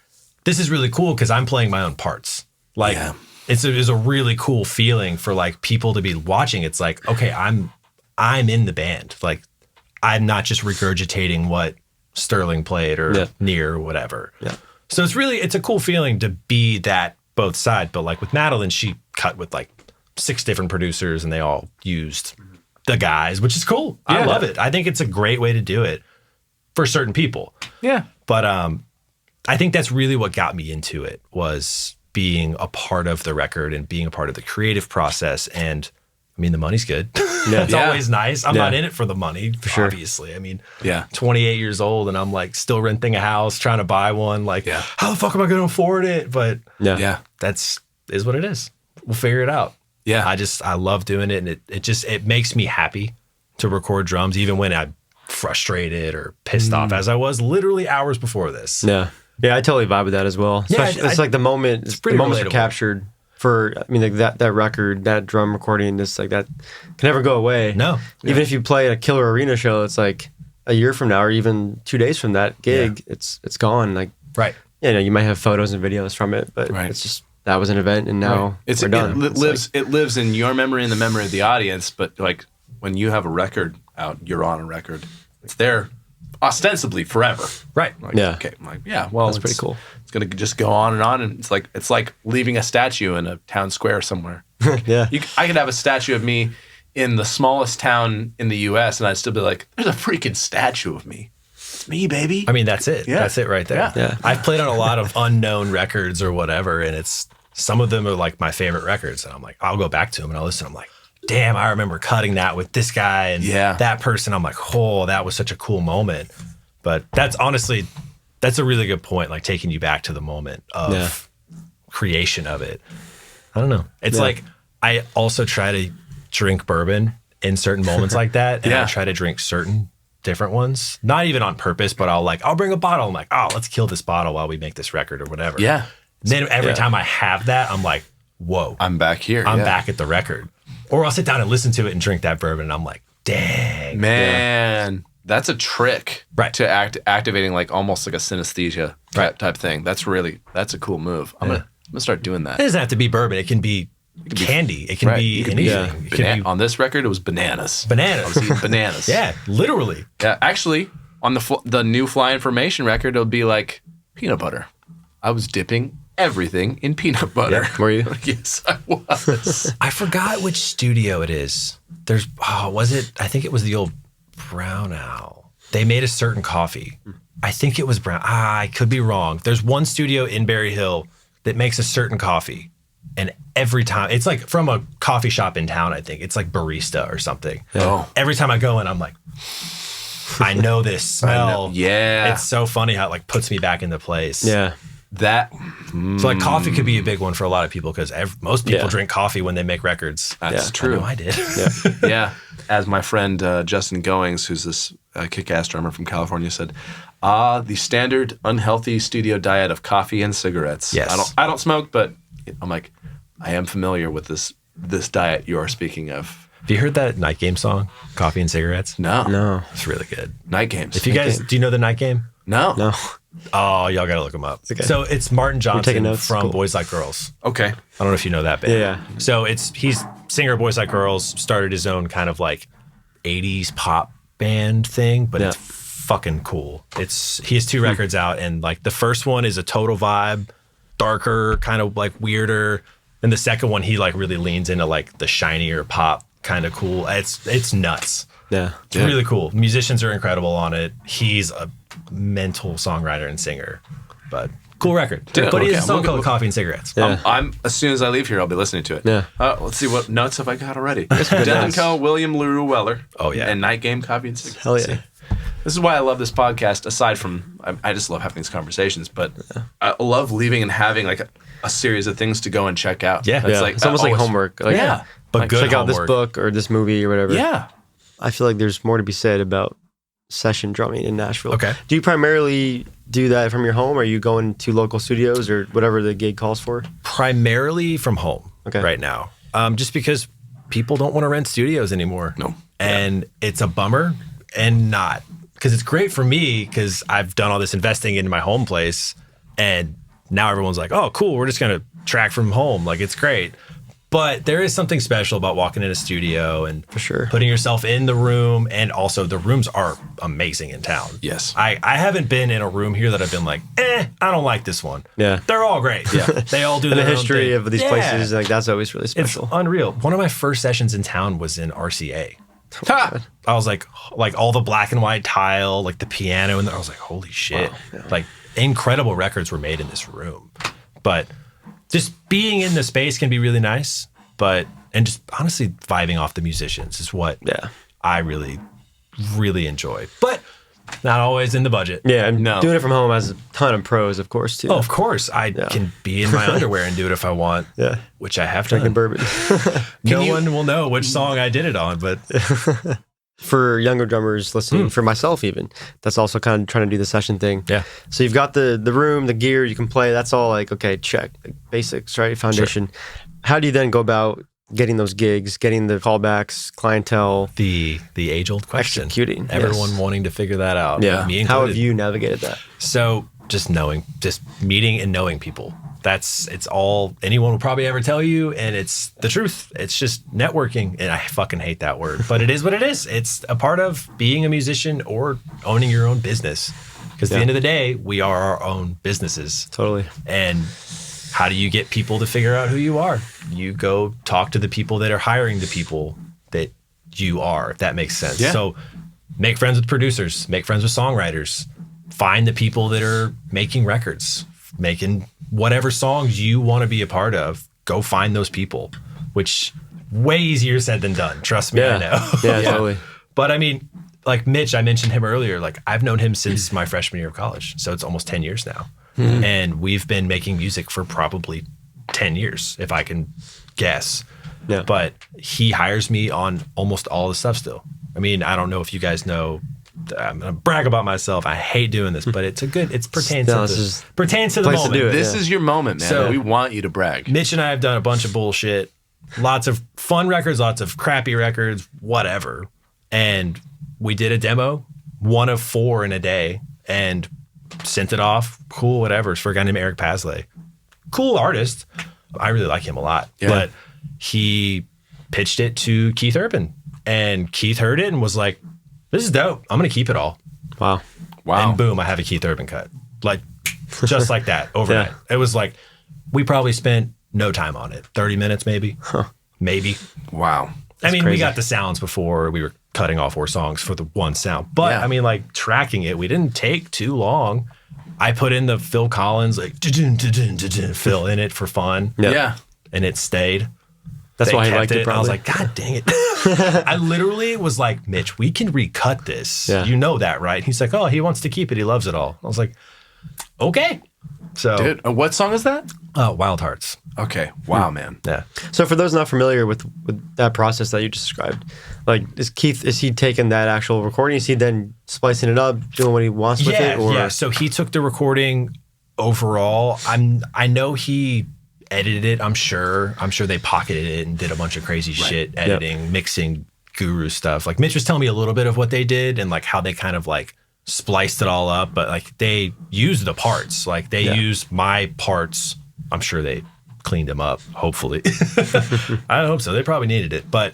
this is really cool because I'm playing my own parts. It's a really cool feeling for people to be watching. It's like, okay, I'm in the band. Like I'm not just regurgitating what Sterling played or Near or whatever. Yeah. So it's a cool feeling to be that both sides. But with Madeline, she cut with 6 different producers and they all used the guys, which is cool. I love it. I think it's a great way to do it for certain people. Yeah. But I think that's really what got me into it was being a part of the record and being a part of the creative process. And I mean, the money's good. Yeah. It's always nice. I'm not in it for the money, sure. obviously. I mean, Yeah. 28 years old and I'm still renting a house, trying to buy one. How the fuck am I going to afford it? But Yeah. is what it is. We'll figure it out. Yeah. I love doing it. And it makes me happy to record drums, even when I'm frustrated or pissed off as I was literally hours before this. Yeah. Yeah, I totally vibe with that as well. Yeah, Especially, it's like the moment, pretty the moments are relatable. captured for, I mean, that record, that drum recording, that can never go away. No. Even if you play a killer arena show, it's like a year from now or even 2 days from that gig, it's gone. Right. You might have photos and videos from it, but it's just, that was an event and now we're done. It lives in your memory and the memory of the audience, but when you have a record out, you're on a record. It's there ostensibly forever. Right. Okay. Well, That's pretty cool. It's gonna just go on, and it's like leaving a statue in a town square somewhere. Yeah. I could have a statue of me in the smallest town in the U.S. and I'd still be like, "There's a freaking statue of me. It's me, baby." I mean, that's it. Yeah. That's it right there. Yeah. I've played on a lot of unknown records or whatever, and some of them are my favorite records, and I'm like, I'll go back to them and I'll listen. I'm like, damn, I remember cutting that with this guy and that person. I'm like, oh, that was such a cool moment. But that's a really good point, taking you back to the moment of creation of it. I don't know. It's I also try to drink bourbon in certain moments like that, and I try to drink certain different ones, not even on purpose, but I'll bring a bottle. I'm like, oh, let's kill this bottle while we make this record or whatever. Yeah. Then every time I have that, I'm like, whoa, I'm back here. I'm back at the record. Or I'll sit down and listen to it and drink that bourbon, and I'm like, dang. Man, that's a trick to activating almost like a synesthesia type thing. That's a cool move. I'm gonna start doing that. It doesn't have to be bourbon. It can be candy. It can be anything. It can be on this record, it was bananas. bananas. I was eating bananas. Yeah, literally. Yeah, actually, on the new Fly Information record, it'll be peanut butter. I was dipping everything in peanut butter. Yeah, were you? Yes, I was. I forgot which studio it is. Was it? I think it was the old Brown Owl. They made a certain coffee I think it was brown. I could be wrong. There's one studio in Berry Hill that makes a certain coffee. And every time, it's like from a coffee shop in town, I think. It's like barista or something. Oh. Every time I go in, I'm like, I know this smell. Yeah. It's so funny how it like puts me back into place. Yeah. That. So like coffee could be a big one for a lot of people because most people drink coffee when they make records. That's true. I know I did. Yeah. As my friend Justin Goings, who's this kick-ass drummer from California, said, the standard unhealthy studio diet of coffee and cigarettes. Yes. I don't smoke, but I'm like, I am familiar with this diet you are speaking of. Have you heard that Night Game song, Coffee and Cigarettes? No. It's really good. Night Games. If you guys, do you know the Night Game? No. Oh, y'all got to look them up. Okay. So it's Martin taking Johnson notes. from Cool. Boys Like Girls. Okay. I don't know if you know that band. Yeah. So he's singer of Boys Like Girls, started his own kind of like 80s pop band thing, but it's fucking cool. He has 2 records out, and like the first one is a total vibe, darker, kind of like weirder. And the second one, he like really leans into like the shinier pop, kind of cool. It's nuts. Yeah. It's really cool. Musicians are incredible on it. He's a mental songwriter and singer, but cool record. Yeah, But he has okay. a song called Coffee and Cigarettes. Yeah. I'm as soon as I leave here, I'll be listening to it. Yeah. Let's see what notes have I got already. Devin Co, William LaRue Weller. Oh, yeah. And Night Game Coffee and Cigarettes. Hell yeah. See. This is why I love this podcast. Aside from, I just love having these conversations, but I love leaving and having like a series of things to go and check out. Yeah. It's Yeah. like It's almost like always- homework. Like, Yeah. But like, good check out this homework. book or this movie or whatever. Yeah. I feel like there's more to be said about session drumming in Nashville. Okay. Do you primarily do that from your home, or are you going to local studios or whatever the gig calls for? Primarily from home Okay. right now. Just because people don't want to rent studios anymore. No. And it's a bummer and not. Because it's great for me because I've done all this investing into my home place, and now everyone's like, oh, cool, we're just going to track from home. Like, it's great. But there is something special about walking in a studio and For sure. putting yourself in the room. And also, the rooms are amazing in town. Yes. I haven't been in a room here that I've been like, I don't like this one. Yeah. They're all great. Yeah. They all do And the their own history thing. of these Yeah. places, like that's always really It's special. unreal. One of my first sessions in town was in RCA. Ha! I was like all the black and white tile, like the piano, and I was like, holy shit. Like incredible records were made in this room. But just being in the space can be really nice, and just honestly vibing off the musicians is what I really, really enjoy. But not always in the budget. Yeah, and No. doing it from home has a ton of pros, of course, too. Oh, of course. I can be in my underwear and do it if I want, which I have Drinking done. bourbon. No one will know which song I did it on, but For younger drummers listening, for myself even, that's also kind of trying to do the session thing. Yeah. So you've got the room, the gear, you can play. That's all like, okay, check. Like basics, right? Foundation. How do you then go about getting those gigs, getting the callbacks, clientele, the age-old question. executing? Everyone Yes. wanting to figure that out. Yeah. Me How have included. you navigated that? So just meeting and knowing people. It's all anyone will probably ever tell you, and it's the truth. It's just networking, and I fucking hate that word, but it is what it is. It's a part of being a musician or owning your own business. Because at the end of the day, we are our own businesses. Totally. And how do you get people to figure out who you are? You go talk to the people that are hiring the people that you are, if that makes sense. Yeah. So make friends with producers, make friends with songwriters, find the people that are making records, making whatever songs you want to be a part of. Go find those people, which way easier said than done. Trust me, I know. Yeah, totally. But I mean, like Mitch, I mentioned him earlier. Like I've known him since my freshman year of college. So it's almost 10 years now. And we've been making music for probably 10 years, if I can guess. Yeah. But he hires me on almost all the stuff still. I mean, I don't know if you guys know, I'm going to brag about myself. I hate doing this, but it pertains No, to this is pertains to the place to moment. do it. This is your moment, man. So- we want you to brag. Mitch and I have done a bunch of bullshit, lots of fun records, lots of crappy records, whatever. And we did a demo, 1 of 4 in a day, and sent it off. Cool, whatever. It's for a guy named Eric Pasley. Cool artist. I really like him a lot. Yeah. But he pitched it to Keith Urban. And Keith heard it and was like, this is dope. I'm going to keep it all. Wow. Wow. And boom, I have a Keith Urban cut. Like, just like that, overnight. It was like, we probably spent no time on it. 30 minutes, maybe. Maybe. Wow. I mean, we crazy. got the sounds before. We were cutting all 4 songs for the one sound. But Yeah. I mean, like tracking it, we didn't take too long. I put in the Phil Collins, like fill in it for fun. Yeah. And it stayed. That's They why he kept liked it. I was Probably. like, God dang it. I literally was like, Mitch, we can recut this. Yeah. You know that, right? He's like, oh, he wants to keep it. He loves it all. I was like, okay. So, Dude, what song is that? Wild Hearts. Okay. Wow, man. Yeah. So for those not familiar with that process that you just described, like is he taking that actual recording? Is he then splicing it up, doing what he wants with it? Or? Yeah. So he took the recording overall. I know he edited it. I'm sure they pocketed it and did a bunch of crazy shit, editing, mixing, guru stuff. Like Mitch was telling me a little bit of what they did and like how they kind of like spliced it all up, but like they used the parts. Like they used my parts. I'm sure they cleaned them up, hopefully. I hope so. They probably needed it. But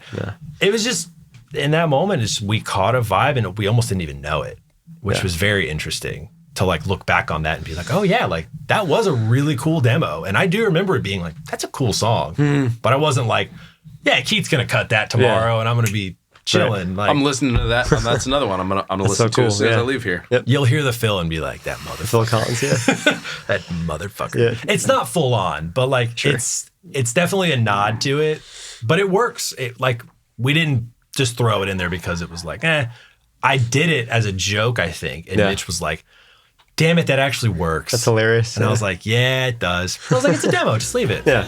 it was just in that moment, we caught a vibe and we almost didn't even know it, which was very interesting to like look back on that and be like, oh yeah, like that was a really cool demo. And I do remember it being like, that's a cool song. But I wasn't like, yeah, Keith's going to cut that tomorrow and I'm going to be chilling. Like, I'm listening to that. That's another one I'm gonna listen to as soon as I leave here. Yep. you'll hear the Phil and be like, that motherfucker. Phil Collins, yeah. That motherfucker. Yeah. It's not full on, but like it's definitely a nod to it. But it works. It like we didn't just throw it in there because it was like, I did it as a joke, I think. And Mitch was like, damn it, that actually works. That's hilarious. And I was like, yeah, it does. I was like, it's a demo, just leave it. Yeah.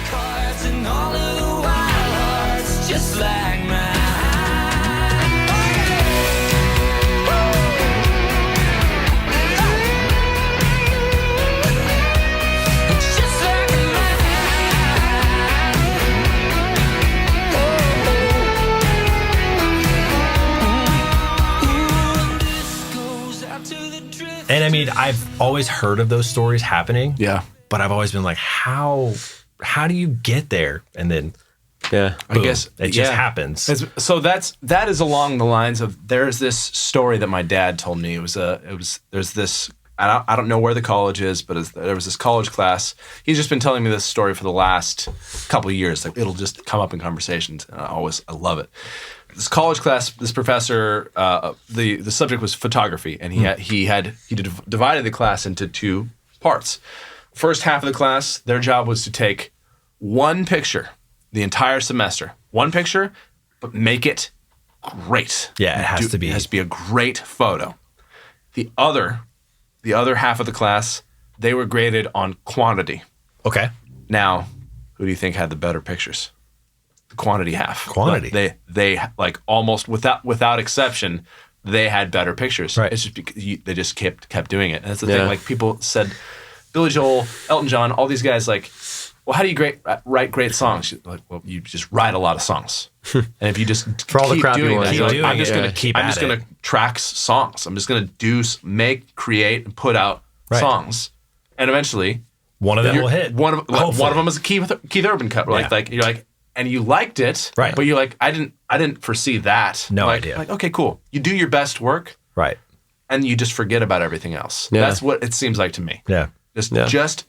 Cards and all of the wild hearts, just like mine. Just like mine. This goes out to the drift. And I mean, I've always heard of those stories happening. Yeah. But I've always been like, how do you get there? And then Yeah. I guess it just happens. So that is along the lines of there's this story that my dad told me. There's this I don't know where the college is, but there was this college class. He's just been telling me this story for the last couple of years. Like it'll just come up in conversations, and I love it. This college class, this professor, the subject was photography, and he divided the class into 2 parts. First half of the class, their job was to take one picture the entire semester. One picture, but make it great. Yeah, it has to be. It has to be a great photo. The other half of the class, they were graded on quantity. Okay. Now, who do you think had the better pictures? The quantity half. Quantity. They like almost without exception, they had better pictures. Right. It's just because they just kept doing it. And that's the thing. Like people said, Billy Joel, Elton John, all these guys like, well, how do you write great songs? Like, well, you just write a lot of songs. And if you just For all the keep crappy doing ones, that, keep you're like, doing I'm just it, gonna yeah. Keep I'm at just gonna it. track songs. I'm just gonna create, and put out songs. And eventually, One of them will hit. One of them is a Keith Urban cut. Yeah. Like you're like, and you liked it, Right. But you're like, I didn't foresee that. No Like- idea. Like, okay, cool. You do your best work, Right. and you just forget about everything else. Yeah. That's what it seems like to me. Yeah.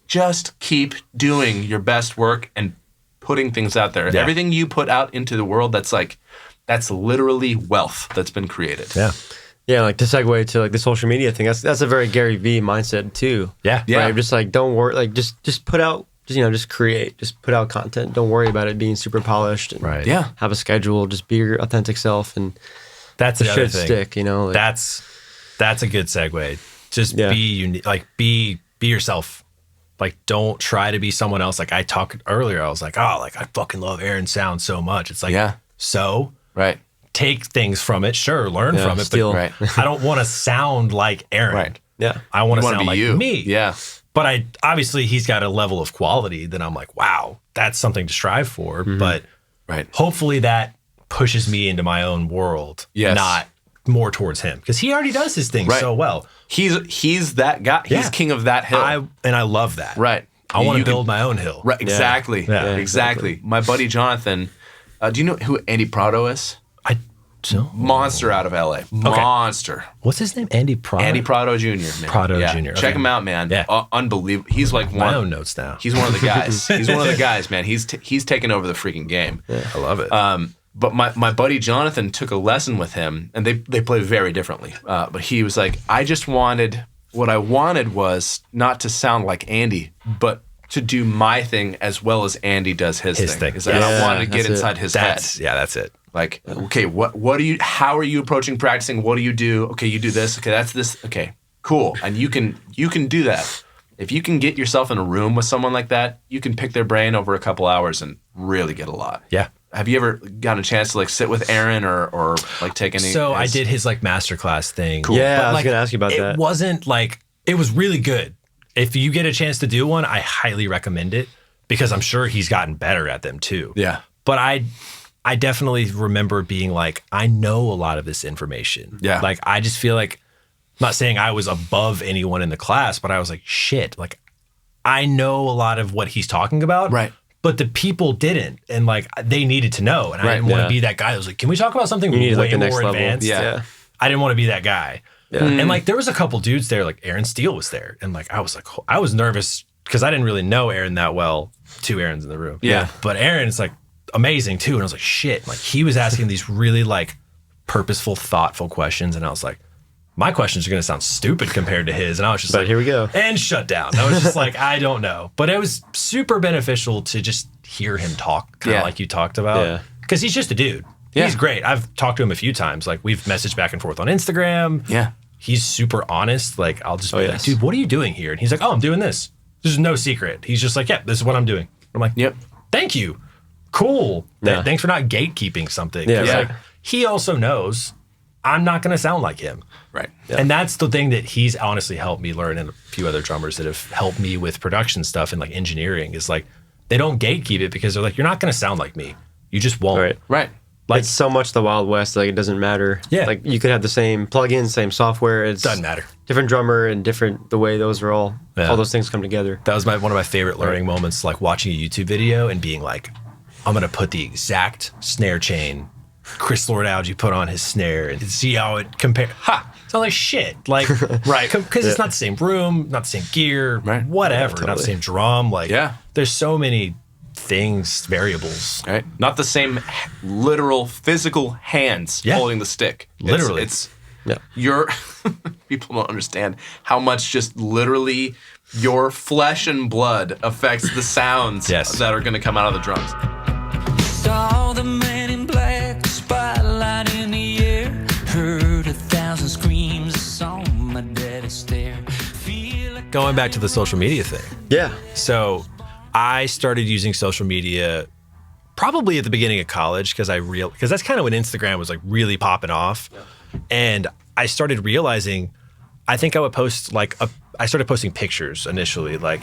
Just keep doing your best work and putting things out there. Yeah. Everything you put out into the world, that's literally wealth that's been created. Yeah. Yeah, like to segue to like the social media thing. That's a very Gary Vee mindset too. Yeah. Yeah. Right? Just like don't worry, like just put out, just create, just put out content. Don't worry about it being super polished. And Right. Yeah. Have a schedule. Just be your authentic self, and That's it the other should thing. stick. Like, That's a good segue. Just Yeah. be unique. Like be yourself. Like don't try to be someone else. Like I talked earlier, I was like, oh, like I fucking love Aaron's sound so much. It's like, so Right. take things from it. Sure, learn from it. steal. But I don't want to sound like Aaron. Right. Yeah. I want to wanna sound be like you. me. Yeah. But obviously he's got a level of quality that I'm like, wow, that's something to strive for. But Right. hopefully that pushes me into my own world, Yes. not more towards him. Because he already does his thing Right. so well. He's that guy. He's Yeah. king of that hill. I love that. Right. I want You to can- build my own hill. Right. Exactly. Yeah, exactly. My buddy Jonathan. Do you know who Andy Prado is? I don't. Monster out of LA. Monster. What's his name? Andy Prado. Andy Prado Jr. Man. Prado Yeah. Jr., Check okay. him out, man. Yeah. Unbelievable. He's like My one. own notes now. He's one of the guys. He's one of the guys, man. He's taken over the freaking game. I love it. But my buddy Jonathan took a lesson with him, and they play very differently. But he was like, what I wanted was not to sound like Andy, but to do my thing as well as Andy does his thing. Like, I wanted to get inside his head. Yeah, that's it. Like, okay, how are you approaching practicing? What do you do? Okay, you do this. Okay, that's this. Okay, cool. And you can do that. If you can get yourself in a room with someone like that, you can pick their brain over a couple hours and really get a lot. Yeah. Have you ever gotten a chance to like sit with Aaron or like take any? So I did his like masterclass thing. Cool. Yeah, but, I was gonna ask you about that. It wasn't like, it was really good. If you get a chance to do one, I highly recommend it because I'm sure he's gotten better at them too. Yeah. But I definitely remember being like, I know a lot of this information. Yeah. Like I just feel like, I'm not saying I was above anyone in the class, but I was like, shit, like I know a lot of what he's talking about. Right. But the people didn't, and like they needed to know, and I didn't want to be that guy that was like, "Can we talk about something way like the next more level. advanced?" Yeah. I didn't want to be that guy. Yeah. And like there was a couple dudes there, like Aaron Steele was there, and like I was nervous because I didn't really know Aaron that well. 2 Aarons in the room, Yeah. But Aaron's like amazing too, and I was like, shit, like he was asking these really like purposeful, thoughtful questions, and I was like, my questions are going to sound stupid compared to his. And I was just like, here we go. And shut down. I was just like, I don't know. But it was super beneficial to just hear him talk, kind of like you talked about. Yeah. Because he's just a dude. Yeah. He's great. I've talked to him a few times. Like we've messaged back and forth on Instagram. Yeah. He's super honest. Like I'll just be like, yes. dude, what are you doing here? And he's like, oh, I'm doing this. There's no secret. He's just like, yeah, this is what I'm doing. I'm like, Yep. thank you. Cool. Yeah. Thanks for not gatekeeping something. Yeah, 'Cause, right. like, he also knows I'm not going to sound like him. Right. And that's the thing that he's honestly helped me learn, and a few other drummers that have helped me with production stuff and like engineering is like, they don't gatekeep it because they're like, you're not going to sound like me. You just won't. Right. Right. Like, It's so much the Wild West, like it doesn't matter. Yeah. Like you could have the same plugin, same software. It doesn't matter. Different drummer and different the way those are all those things come together. That was one of my favorite learning moments, like watching a YouTube video and being like, I'm going to put the exact snare chain Chris Lord Alge put on his snare and see how it compares. Ha! It's all like shit. Like, right. Because it's not the same room, not the same gear, Right. whatever. Not the same drum. Like, Yeah. there's so many things, variables. Right. Not the same literal physical hands Yeah. holding the stick. Literally. It's Yeah. your people don't understand how much just literally your flesh and blood affects the sounds Yes. that are going to come out of the drums. Saw the man in black, spotlight in the air. Heard 1,000 screams, saw my daddy stare. Feel like Going back to the social media thing. Yeah. So I started using social media probably at the beginning of college because that's kind of when Instagram was like really popping off. And I started realizing, I think I would post I started posting pictures initially, like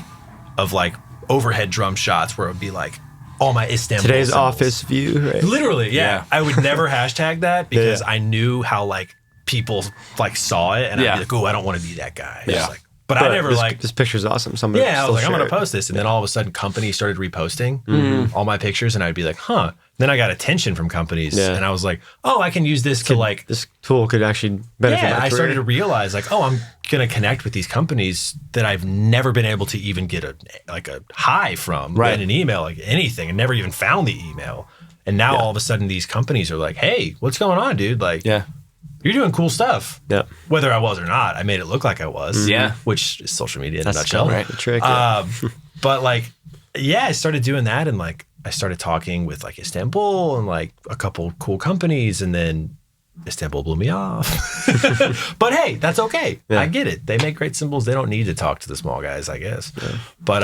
of like overhead drum shots where it would be like all my Istanbul Today's symbols. office view, right? Literally, yeah. I would never hashtag that because Yeah. I knew how like people like saw it and I'd Yeah. be like, oh, I don't want to be that guy. Yeah. Just, like, but I never this picture's awesome. Somebody yeah, I was like, I'm share going to it. post this. And then all of a sudden companies started reposting all my pictures and I'd be like, huh. Then I got attention from companies Yeah. and I was like, oh, I can use this to like, This tool could actually benefit yeah, my I career. started to realize like, oh, I'm going to connect with these companies that I've never been able to even get a hi from Right. in an email, like anything, and never even found the email. And now all of a sudden these companies are like, hey, what's going on, dude? Like, Yeah. you're doing cool stuff. Yeah. Whether I was or not, I made it look like I was. Yeah. Which is social media in That's a nutshell. right. the trick. Yeah. But like, yeah, I started doing that and like I started talking with like Istanbul and like a couple cool companies and then Istanbul blew me off. But hey, that's okay. Yeah. I get it. They make great cymbals. They don't need to talk to the small guys, I guess. But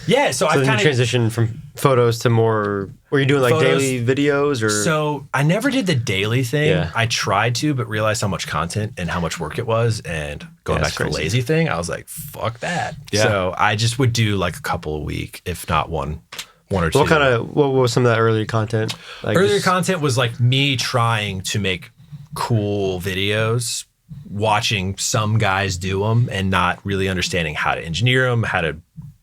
yeah, so I So then kind you of transitioned from photos to more. Were you doing like Photos. daily videos or? So I never did the daily thing. Yeah. I tried to, but realized how much content and how much work it was. And going Yeah, back it's to the crazy. lazy thing, I was like, fuck that. Yeah. So I just would do like a couple a week, if not one or two. what was some of that early content? Like Earlier just- content was like me trying to make cool videos, watching some guys do them and not really understanding how to engineer them, how to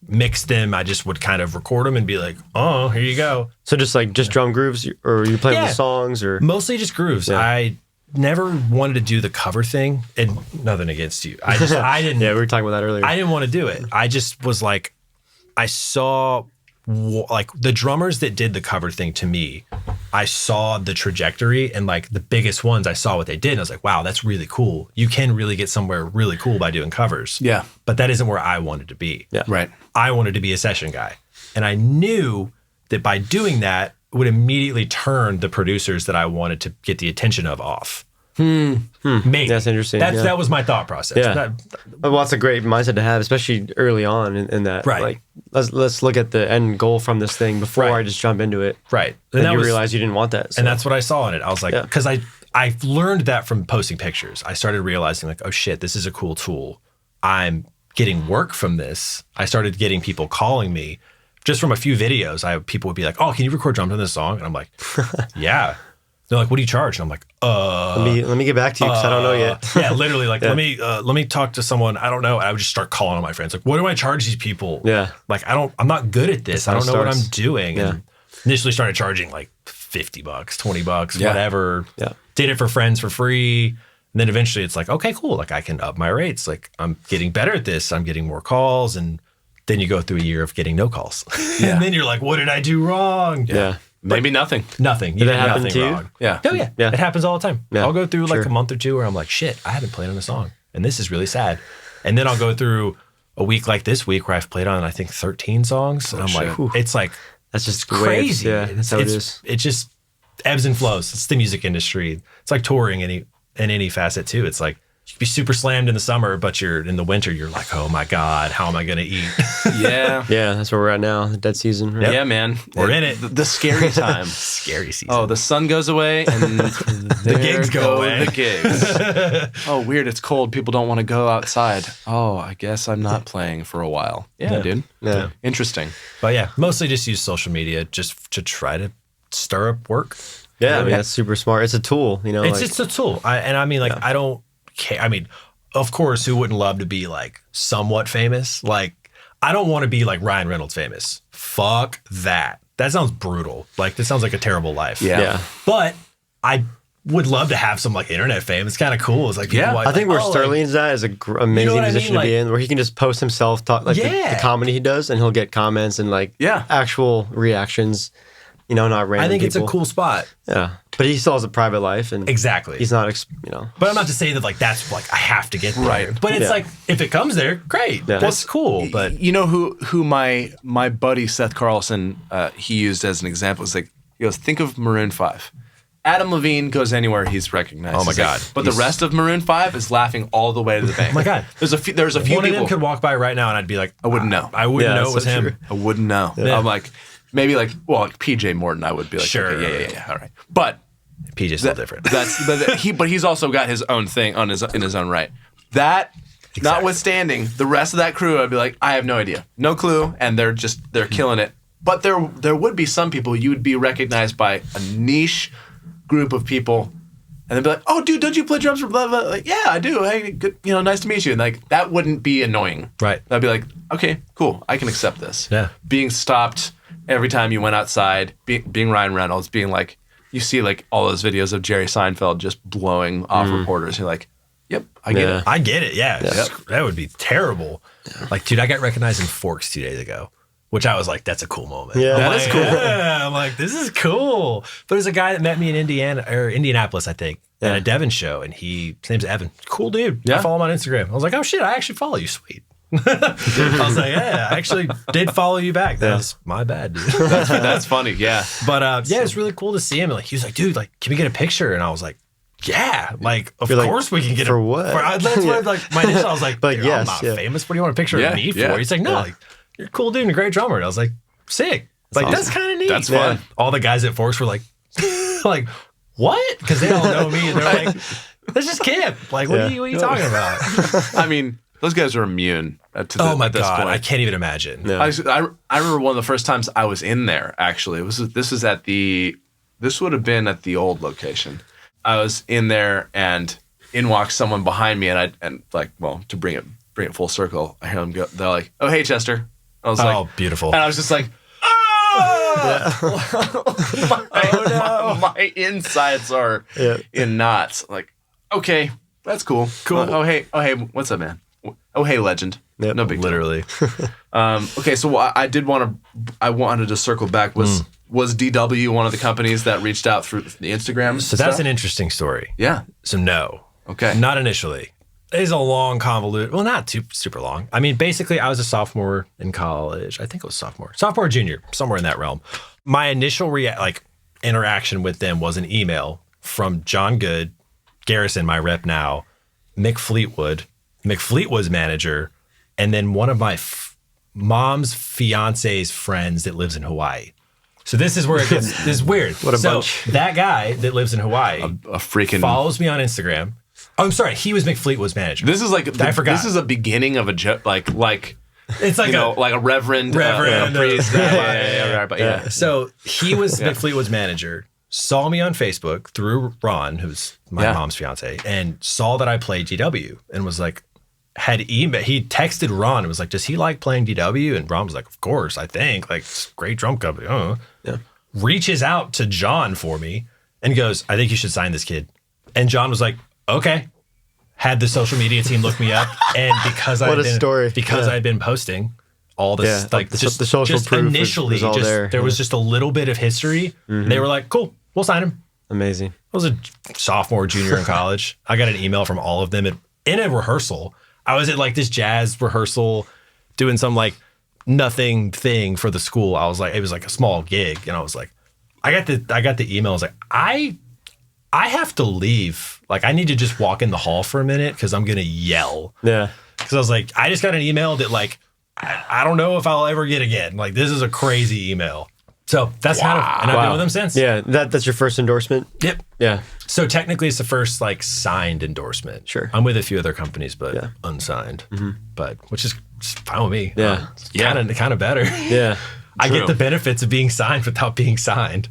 mix them. I just would kind of record them and be like, oh, here you go. So just drum grooves, or you playing Yeah. with songs, or Mostly just grooves. Yeah. I never wanted to do the cover thing, and nothing against you. I didn't. yeah, we were talking about that earlier. I didn't want to do it. I just was like, I saw like the drummers that did the cover thing to me, I saw the trajectory and like the biggest ones, I saw what they did. And I was like, wow, that's really cool. You can really get somewhere really cool by doing covers. Yeah. But that isn't where I wanted to be. Yeah. Right. I wanted to be a session guy. And I knew that by doing that, it would immediately turn the producers that I wanted to get the attention of off. Maybe. That's interesting. That was my thought process. Yeah. Well, that's a great mindset to have, especially early on in that. Right. Like, let's look at the end goal from this thing before I just jump into it. Right. And you realize you didn't want that. So. And that's what I saw in it. I was like, because I learned that from posting pictures. I started realizing like, oh shit, this is a cool tool. I'm getting work from this. I started getting people calling me just from a few videos. People would be like, oh, can you record drums on this song? And I'm like, yeah. They're like, what do you charge? And I'm like, let me get back to you because I don't know yet. Yeah, literally, like, let me talk to someone. I don't know. I would just start calling on my friends. Like, what do I charge these people? Yeah. Like, I'm not good at this. I don't know what I'm doing. Yeah. And initially started charging like $50, $20, whatever. Yeah. Did it for friends for free. And then eventually it's like, okay, cool. Like I can up my rates. Like I'm getting better at this. I'm getting more calls. And then you go through a year of getting no calls. And then you're like, what did I do wrong? Yeah. Maybe nothing. Nothing. You Did did that happen nothing to you? wrong. Yeah. Oh yeah. Yeah. It happens all the time. Yeah. I'll go through like Sure. a month or two where I'm like, shit, I haven't played on a song. And this is really sad. And then I'll go through a week like this week where I've played on, I think, 13 songs. And I'm like, it's like, That's just crazy. Yeah, that's how it is. It just ebbs and flows. It's the music industry. It's like touring in any facet too. It's like, you could be super slammed in the summer, but you're in the winter, you're like, oh my God, how am I going to eat? Yeah. Yeah, that's where we're at now, the dead season. Right? Yeah, man. We're in it. The scary time. Scary season. Oh, the sun goes away and the gigs go away. The gigs. Oh, weird. It's cold. People don't want to go outside. Oh, I guess I'm not playing for a while. Yeah, dude. Yeah. Interesting. But yeah, mostly just use social media just to try to stir up work. Yeah, I mean, that's super smart. It's a tool, you know. It's like, just a tool. I mean, I don't care. I mean, of course, who wouldn't love to be like somewhat famous? Like, I don't want to be like Ryan Reynolds famous. Fuck that. That sounds brutal. Like, that sounds like a terrible life. Yeah. But I would love to have some like internet fame. It's kind of cool. It's like, people watch, I think like, where Sterling's at is a amazing what I position mean? to be in, where he can just post himself, talk like the comedy he does, and he'll get comments and like actual reactions. You know, not random. I think people. it's a cool spot. Yeah, but he still has a private life, and Exactly. he's not. You know, But I'm not to say that like that's like I have to get there. Right. But it's like if it comes there, great. Yeah. That's cool. But you know who my buddy Seth Carlson he used as an example is like, he goes, think of Maroon 5. Adam Levine goes anywhere, he's recognized. Oh my He's like, God. but the rest of Maroon 5 is laughing all the way to the bank. Oh my God. There's a few one people of them could walk by right now and I'd be like, I wouldn't know. I wouldn't Yeah, know it was so him. true. I wouldn't know. Yeah. I'm like, maybe like, well, like PJ Morton, I would be like, Sure. okay, yeah, all right. But PJ's still different. but he's also got his own thing in his own right. That notwithstanding, the rest of that crew, I'd be like, I have no idea, no clue, and they're killing it. But there would be some people you would be recognized by a niche group of people, and they'd be like, oh, dude, don't you play drums for blah blah? Like, yeah, I do. Hey, good, nice to meet you. And like that wouldn't be annoying, Right. I'd be like, okay, cool, I can accept this. Yeah. Being stopped every time you went outside, being Ryan Reynolds, being like, you see like all those videos of Jerry Seinfeld just blowing off reporters. You're like, yep, I get it. I get it. Yeah. That would be terrible. Like, dude, I got recognized in Forks 2 days ago, which I was like, that's a cool moment. Yeah. I'm That is like, cool. Yeah. I'm like, this is cool. But there's a guy that met me in Indianapolis, I think, at a Devon show, and his name's Evan. Cool dude. Yeah. I follow him on Instagram. I was like, oh shit, I actually follow you. Sweet. I was like, yeah, I actually did follow you back. That was my bad, dude. That's funny. Yeah. But yeah, it's really cool to see him. Like, he was like, dude, like, can we get a picture? And I was like, yeah, like, of You're like, course we can get for a what? That's what, like, my initial, I was like, Like, dude, yes, I'm not yeah. famous. What do you want a picture Yeah, of me for? yeah. He's like, no, Yeah. like, you're a cool dude and a great drummer. And I was like, sick. Like, that's kind of neat. That's fun. All the guys at Forks were like, like, what? Because they all know me, and they're like, that's just Kip. Like, what are you talking about? I mean, those guys are immune to Oh my this God, point. I can't even imagine. Yeah. I remember one of the first times I was in there. Actually, this would have been at the old location. I was in there, and in walks someone behind me, and to bring it full circle, I hear them go. They're like, "Oh, hey, Chester." I was like, Oh, beautiful. and I was just like, my insides are in knots. Like, okay, that's cool. Oh hey, what's up, man? Oh hey, legend. Yep. No big deal. Literally. Okay, so what I wanted to circle back was Was DW one of the companies that reached out through the Instagram? So that's stuff? an interesting story. Yeah. So no. Okay. Not initially. It's a long convoluted. Well, not too super long. I mean, basically, I was a sophomore in college. I think it was sophomore, junior, somewhere in that realm. My initial interaction with them was an email from John Good, Garrison, my rep now, Mick Fleetwood's manager, and then one of my mom's fiance's friends that lives in Hawaii. So this is where it gets this is weird. What a bunch. That guy that lives in Hawaii A freaking follows me on Instagram. Oh, I'm sorry, he was Mick Fleetwood's manager. This is like I forgot. This is a beginning of a joke, like It's like like a reverend priest. Yeah. So he was Mick Fleetwood's manager. Saw me on Facebook through Ron, who's my mom's fiance, and saw that I played DW and was like, he texted Ron and was like, does he like playing DW? And Ron was like, of course, I think. Like, it's a great drum company. Yeah. Reaches out to John for me and goes, I think you should sign this kid. And John was like, okay. Had the social media team look me up. And because I had been posting all this, the social proof initially, was all there was just a little bit of history. Mm-hmm. They were like, cool, we'll sign him. Amazing. I was a sophomore, junior in college. I got an email from all of them in a rehearsal. I was at like this jazz rehearsal doing some like nothing thing for the school. I was like, it was like a small gig. And I was like, I got the email. I was like, I have to leave. Like, I need to just walk in the hall for a minute because I'm going to yell. Yeah. Because I was like, I just got an email that like, I don't know if I'll ever get again. Like, this is a crazy email. So that's and I've been with them since. Yeah. That's your first endorsement? Yep. Yeah. So technically it's the first like signed endorsement. Sure. I'm with a few other companies, but unsigned. Mm-hmm. But which is fine with me. Yeah. Kind of better. Yeah. I get the benefits of being signed without being signed.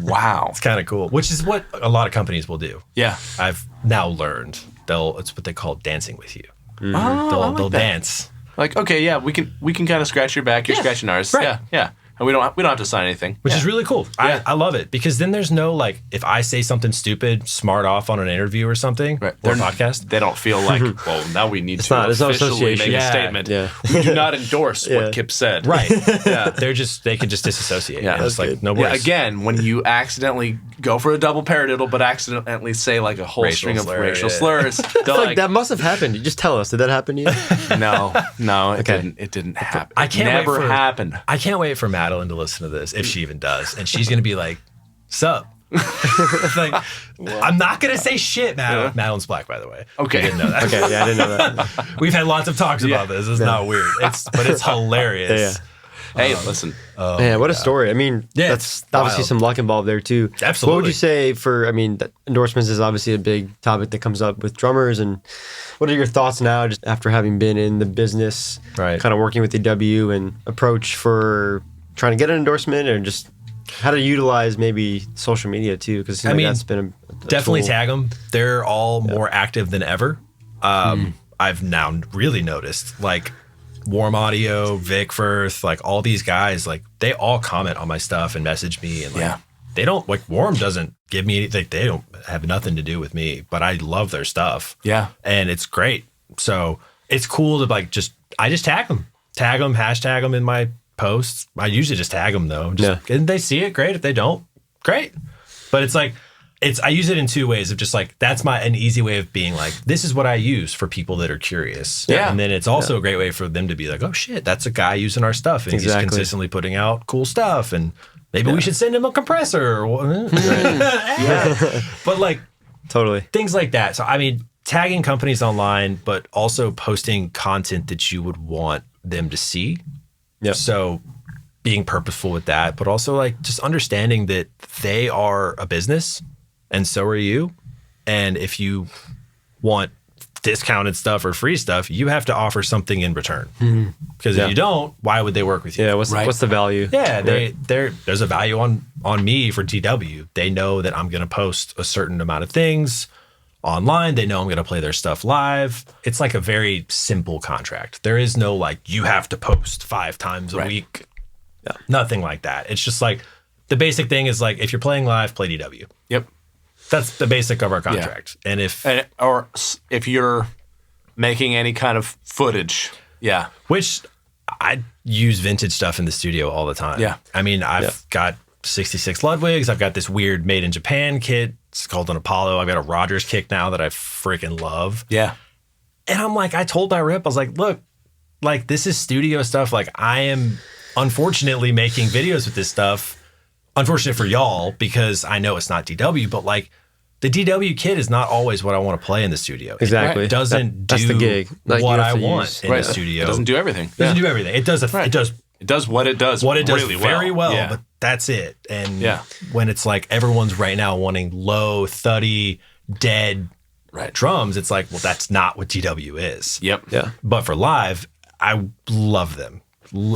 Wow. It's kind of cool, which is what a lot of companies will do. Yeah. I've now learned it's what they call dancing with you. Mm-hmm. Oh, They'll dance. Like, okay, yeah, we can kind of scratch your back. You're scratching ours. Right. Yeah. And we don't have to sign anything. Which is really cool. Yeah. I love it because then there's no like, if I say something stupid, smart off on an interview or something, or a podcast, they don't feel like, well, now we need to officially make a statement. Yeah. We do not endorse what Kip said. Right. Yeah. They can just disassociate. Yeah. And it's like, no worries. Yeah, again, when you accidentally go for a double paradiddle, but accidentally say like a whole string of racial slurs, they're like, that must have happened. You just tell us. Did that happen to you? No, it didn't. It didn't happen. Never happened. I can't wait for Madeline to listen to this, if she even does. And she's going to be like, sup? Like, I'm not going to say shit, Madeline. Madeline's black, by the way. Okay. I didn't know that. Okay, yeah, I didn't know that. We've had lots of talks about this. It's not weird. But it's hilarious. Hey, listen. Man, what a story. I mean, that's obviously some luck involved there, too. Absolutely. What would you say endorsements is obviously a big topic that comes up with drummers. And what are your thoughts now, just after having been in the business, kind of working with the W and approach for trying to get an endorsement, or just how to utilize maybe social media, too? Because that's been a definitely tool. tag them. They're all more active than ever. I've now really noticed, like, Warm Audio, Vic Firth, like all these guys, like they all comment on my stuff and message me, and like they don't, like, Warm doesn't give me anything. They don't have nothing to do with me, but I love their stuff. Yeah, and it's great. So it's cool to like I just tag them, hashtag them in my posts. I usually just tag them though. And they see it, great. If they don't, great. But it's like, I use it in two ways of just like, that's an easy way of being like, this is what I use for people that are curious. Yeah. And then it's also a great way for them to be like, oh shit, that's a guy using our stuff and he's consistently putting out cool stuff. And maybe we should send him a compressor. But like, totally things like that. So, I mean, tagging companies online, but also posting content that you would want them to see. Yeah. So being purposeful with that, but also like just understanding that they are a business and so are you. And if you want discounted stuff or free stuff, you have to offer something in return. Because if you don't, why would they work with you? Yeah, what's the value? Yeah, there's a value on me for TW. They know that I'm going to post a certain amount of things online. They know I'm going to play their stuff live. It's like a very simple contract. There is no like, you have to post 5 times a week. Yeah. Nothing like that. It's just like, the basic thing is like, if you're playing live, play DW. Yep. That's the basic of our contract. Yeah. And if you're making any kind of footage. Yeah. Which I use vintage stuff in the studio all the time. Yeah. I mean, I've got '66 Ludwigs. I've got this weird made in Japan kit. It's called an Apollo. I've got a Rogers kick now that I freaking love. Yeah. And I'm like, I told my rep, I was like, look, like this is studio stuff. Like I am unfortunately making videos with this stuff. Unfortunate for y'all because I know it's not DW, but like the DW kit is not always what I want to play in the studio. Exactly. It doesn't That's do the gig. Like, what you have I to want use- in the studio. It doesn't do everything. It doesn't do everything. It does Right. it does what it does really very well, Yeah. but that's it. And Yeah. when it's like everyone's right now wanting low, thuddy, dead drums, it's like, well, that's not what DW is. Yep. Yeah. But for live, I love them.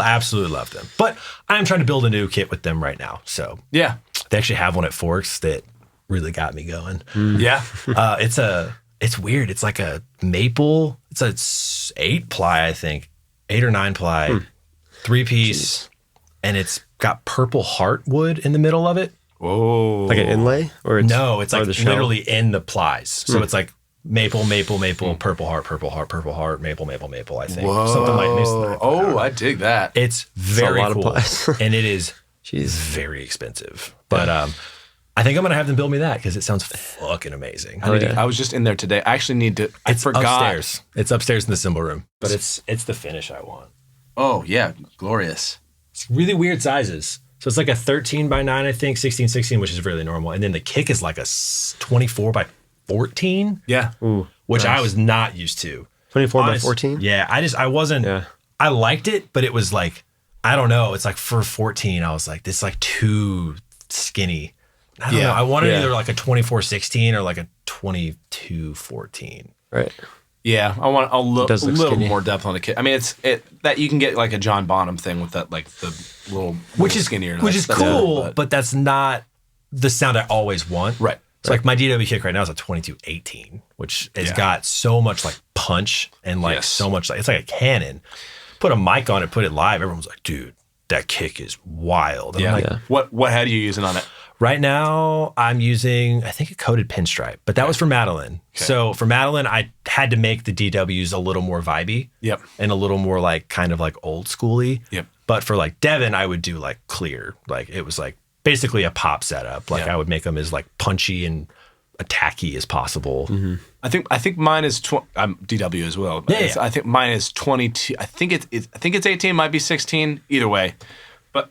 Absolutely love them. But I'm trying to build a new kit with them right now. So Yeah. they actually have one at Forks that really got me going. Yeah. It's weird. It's like a maple. It's a 8-ply, I think, 8 or 9-ply, 3-piece, and it's got purple heartwood in the middle of it. Whoa. Like an inlay? Or it's No, it's part like of the shell? literally in the plies. So it's like maple, purple heart, maple, I think. Something like this. Oh, I dig that. It's very lot of cool. plies. And it is Jeez. very expensive. But I think I'm going to have them build me that because it sounds fucking amazing. I was just in there today. I actually need to. I It's forgot. upstairs. It's upstairs in the cymbal room. But it's the finish I want. Oh yeah, glorious. It's really weird sizes. So it's like a 13 by 9, I think, 16, 16, which is really normal. And then the kick is like a 24 by 14, Yeah. which I was not used to. 24 by 14? Yeah, I wasn't, Yeah. I liked it, but it was like, I don't know. It's like for 14, I was like, this is like too skinny. I don't know. I wanted either like a 24-16 or like a 22-14. Right. Yeah, I want a does look little skinny. more depth on the kit. I mean, it's that you can get like a John Bonham thing with that, like the little Which is skinnier, which is that's cool, but that's not the sound I always want. Right. So like my DW kick right now is a 22-18, which has got so much like punch and like so much like it's like a cannon. Put a mic on it, put it live. Everyone's like, dude, that kick is wild. And I'm like, What head are you using on it? right now I'm using I think a coated pinstripe, but that was for Madeline. So for Madeline, I had to make the DWs a little more vibey. Yep. And a little more like kind of like old schooly. Yep. But for like Devin, I would do like clear. Like it was like basically a pop setup. Like I would make them as like punchy and attacky as possible. I think mine is I'm DW as well. But Yeah. I think mine is 22. I think it's 18. Might be 16. Either way, but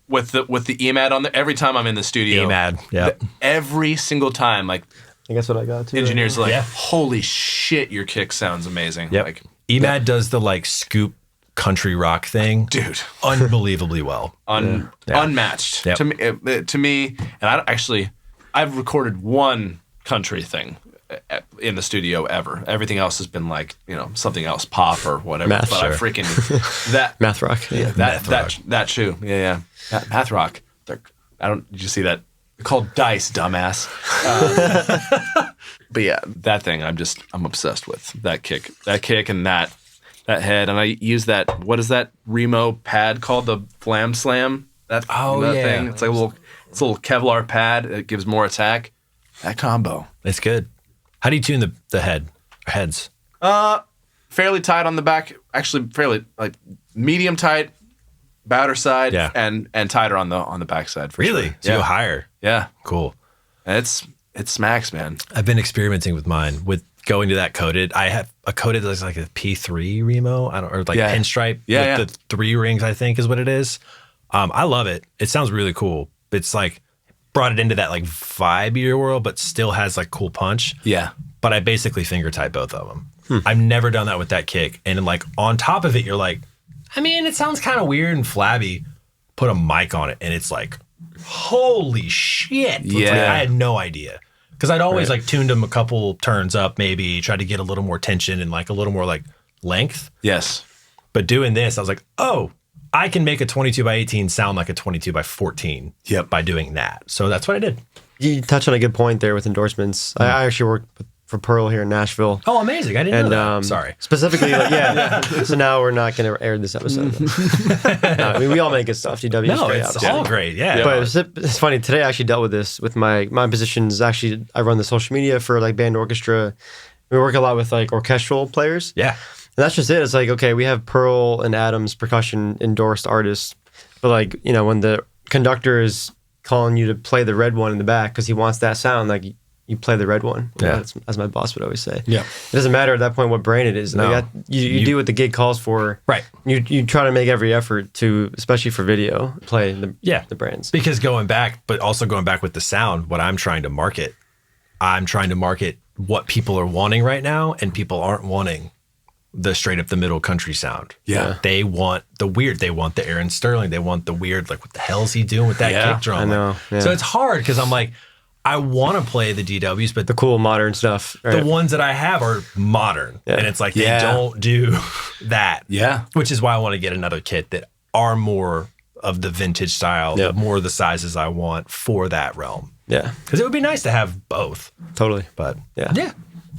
with the EMAD on there, every time I'm in the studio, EMAD, yeah. every single time, like I guess what I got too. engineers are like, Yeah. holy shit, your kick sounds amazing. Yep. Like, EMAD does the like scoop country rock thing, dude, unbelievably well. unmatched Yep. to me. And I've recorded one country thing in the studio ever. Everything else has been like, something else, pop or whatever. Math, but I sure. freaking that Math rock. Yeah. that shoe. Yeah. Math rock. Did you see that? They're called dice, dumbass. But yeah, that thing I'm obsessed with. That kick and that head. And I use that, what is that Remo pad called? The Flam Slam? That thing. It's like a little Kevlar pad. It gives more attack. That combo. It's good. How do you tune the heads? Fairly tight on the back. Actually, fairly like medium tight, bowder side, Yeah. and tighter on the back side. For Really? sure. So you go higher. Yeah. Cool. And it smacks, man. I've been experimenting with mine with going to that coated. I have a coated that's like a P3 Remo, or like pinstripe. Yeah, with the 3 rings, I think is what it is. I love it. It sounds really cool. It's like brought it into that like vibe world, but still has like cool punch. Yeah. But I basically finger tight both of them. I've never done that with that kick. And then like on top of it, you're like, I mean, it sounds kind of weird and flabby. Put a mic on it and it's like, holy shit. Yeah. Like, I had no idea. Because I'd always like tuned them a couple turns up, maybe tried to get a little more tension and like a little more like length. Yes. But doing this, I was like, oh, I can make a 22 by 18 sound like a 22 by 14 by doing that. So that's what I did. You touched on a good point there with endorsements. I actually worked for Pearl here in Nashville. Oh, amazing. I didn't know that. Sorry. Specifically, So now we're not going to air this episode. No, I mean, we all make good stuff. DW is No, great. it's obviously. all great. Yeah. But it's funny. Today I actually dealt with this with my positions. Actually, I run the social media for like band orchestra. We work a lot with like orchestral players. Yeah. And that's just it. It's like, okay, we have Pearl and Adams percussion endorsed artists. But like, when the conductor is calling you to play the red one in the back because he wants that sound. Like you play the red one. You know, as my boss would always say. Yeah. It doesn't matter at that point what brand it is. No. Like you do what the gig calls for. Right. You try to make every effort to, especially for video, play the brands. Because going back with the sound, what I'm trying to market what people are wanting right now, and people aren't wanting the straight up the middle country sound. Yeah. They want the weird. They want the Aaron Sterling. They want the weird, like, what the hell is he doing with that kick drum? I know. Like, Yeah. so it's hard because I'm like, I want to play the DWs, but The cool modern stuff. Right? the ones that I have are modern. Yeah. And it's like, they don't do that. Yeah. Which is why I want to get another kit that are more of the vintage style, Yep. more of the sizes I want for that realm. Yeah. Because it would be nice to have both. Totally. But Yeah. yeah.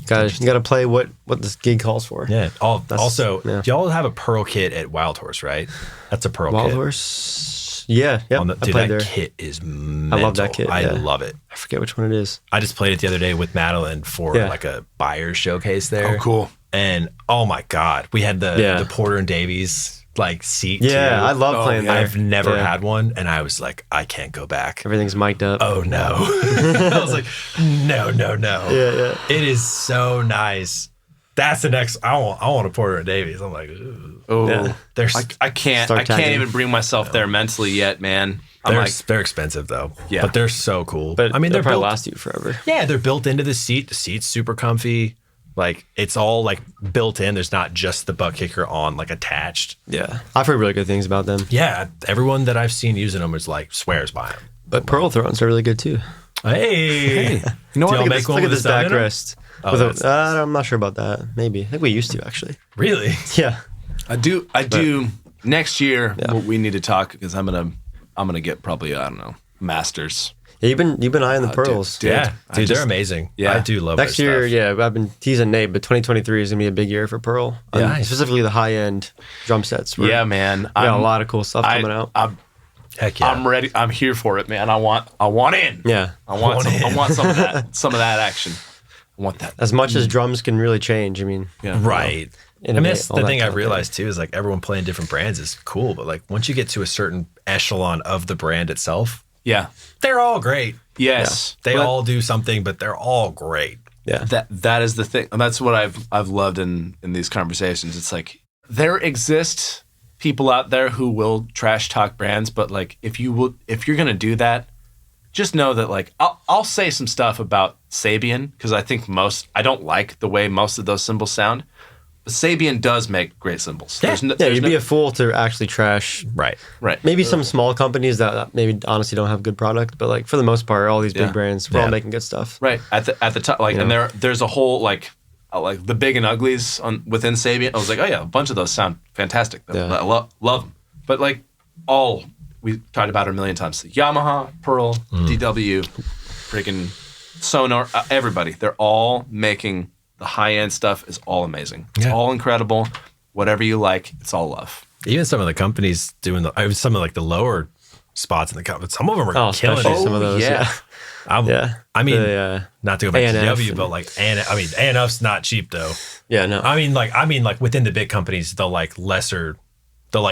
You gotta play what this gig calls for. Yeah. Also, yeah. y'all have a Pearl kit at Wild Horse, right? That's a Pearl Wild kit. Horse. Yeah. Yep. Dude, I played that there. kit is mental. I love that kit. I yeah. love it. I forget which one it is. I just played it the other day with Madeline for Yeah. like a buyer's showcase there. Oh, cool. And oh my God, we had the Yeah. Porter and Davies like seat. Yeah, too. I love playing there. I've never Yeah. had one, and I was like, I can't go back. Everything's mic'd up. Oh no. I was like, no. Yeah. It is so nice. That's the next. I want a Porter and Davies. I'm like, ooh. Oh, Yeah. They're I can't Start tagging. even bring myself there mentally yet, man. I'm they're, like, they're expensive though. Yeah. But they're so cool. But I mean, they'll they're probably built. last you forever. Yeah, they're built into the seat. The seat's super comfy. Like, it's all like built in. There's not just the butt kicker on, like, attached. Yeah. I've heard really good things about them. Yeah, everyone that I've seen using them is like swears by them. But Pearl Thrones are really good too. Hey, you know what? Do y'all Look at make this- one Look at with this the sound in 'em? backrest. Oh, With that's nice. I'm not sure about that. Maybe. I think we used to actually. Really? Yeah. I do. Next year, Yeah. we need to talk because I'm gonna get probably, I don't know, masters. Yeah, you've been eyeing the pearls. dude. Yeah, I dude, just- they're amazing. yeah. I do love Next their year, stuff. yeah, I've been teasing Nate, but 2023 is gonna be a big year for Pearl. Yeah, nice. Specifically the high end drum sets. Yeah, man. We got a lot of cool stuff coming out. Heck yeah. I'm ready. I'm here for it, man. I want in. Yeah. I want some of that. Some of that action. I want that. As much as drums can really change, I mean, Yeah. Right. I mean, Innovate, that's all the that thing kind I've of realized too is like everyone playing different brands is cool, but like once you get to a certain echelon of the brand itself, Yeah. they're all great. Yes. They But all do something, but they're all great. yeah. that is the thing. And that's what I've loved in these conversations. It's like there exist people out there who will trash talk brands, but like if you're gonna do that, just know that like I'll say some stuff about Sabian because I think I don't like the way most of those cymbals sound. But Sabian does make great cymbals. Yeah. Yeah, you'd be a fool to actually trash. Right. right. Maybe some small companies that maybe honestly don't have good product, but like for the most part, all these big Yeah. brands, we're all Yeah. making good stuff. Right at the top, like, You and know? there's a whole like the big and uglies within Sabian. I was like, oh yeah, a bunch of those sound fantastic. Yeah. I love them. But like all we talked about it a million times: Yamaha, Pearl, DW, freaking Sonar, everybody. They're all making the high end stuff. Is all amazing. It's Yeah. all incredible. Whatever you like, it's all love. Even some of the companies doing some of like the lower spots in the company, some of them are Oh, killing especially it. some of those. Yeah. Yeah. I mean, The, not to go back to A&F W, but like, A&F's not cheap though. yeah, no. I mean, like within the big companies, the like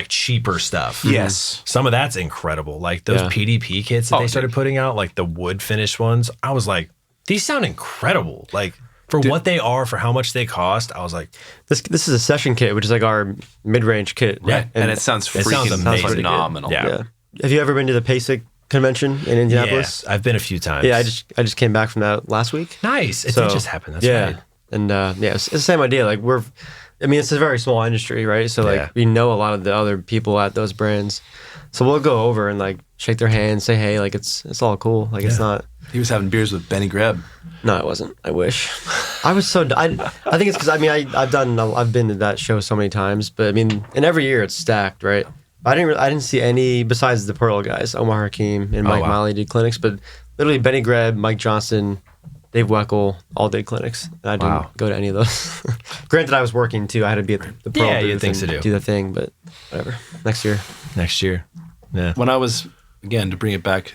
cheaper stuff. Yes. Some of that's incredible. Like those Yeah. PDP kits that Oh, they started dude. putting out, like the wood finished ones. I was like, these sound incredible. Like for what they are, for how much they cost, I was like, This is a session kit, which is like our mid-range kit. Yeah. And it sounds It sounds freaking amazing. phenomenal. Yeah. Yeah. Have you ever been to the PASIC convention in Indianapolis? yeah, I've been a few times. Yeah, I just came back from that last week. Nice. It did just happen. That's yeah. right. And it's the same idea. Like it's a very small industry, right? So like Yeah. we know a lot of the other people at those brands. So we'll go over and like shake their hand, say hey, like it's all cool. Like it's not. He was having beers with Benny Greb. No, it wasn't. I wish. I was so. I think it's because I've been to that show so many times, but I mean, and every year it's stacked, right? I didn't see any besides the Pearl guys. Omar Hakim and Mike wow. Miley did clinics, but literally Benny Greb, Mike Johnson, Dave Weckel all did clinics. And I didn't Wow. go to any of those. Granted, I was working too. I had to be at the Pearl Yeah, you had booth things and to do. the thing, but whatever. Next year. Next year. Yeah. When I was, again, to bring it back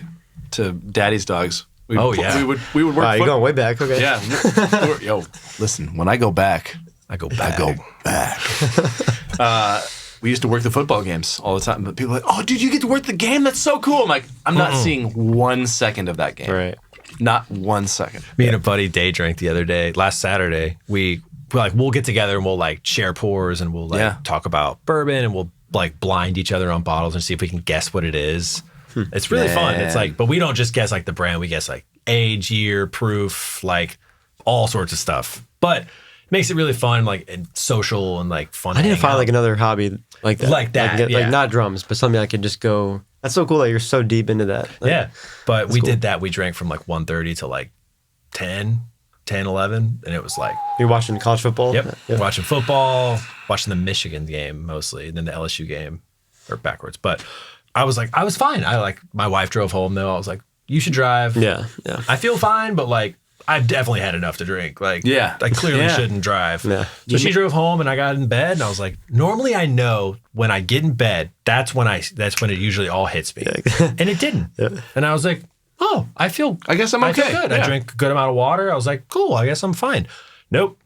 to Daddy's Dogs. We Oh, yeah. We would work. Wow, you're going way back. Okay. Yeah. Yo, listen. When I go back, I go back. I go back. we used to work the football games all the time. But people are like, oh, dude, you get to work the game? That's so cool. I'm like, I'm not seeing 1 second of that game. Right. Not 1 second. Me and a buddy day drank the other day, last Saturday. We'll get together and we'll like share pours and we'll like talk about bourbon and we'll like blind each other on bottles and see if we can guess what it is. It's really fun. It's like, but we don't just guess like the brand. We guess like age, year, proof, like all sorts of stuff. But it makes it really fun, like and social and like fun. I need to find like another hobby like that. Like that, like not drums, but something I could just go. That's so cool that you're so deep into that. Like, yeah, but we did that. We drank from like 1:30 to like 10, 11, and it was like You're watching college football. Yep. Watching football, watching the Michigan game mostly, and then the LSU game, or backwards. But I was fine. My wife drove home though. I was like, you should drive. Yeah. I feel fine, but like, I've definitely had enough to drink. Like, I clearly shouldn't drive. Yeah. So she drove home and I got in bed and I was like, normally I know when I get in bed, that's when it usually all hits me. And it didn't. Yeah. And I was like, oh, I guess I'm okay. I feel good. I drank a good amount of water. I was like, cool, I guess I'm fine. Nope.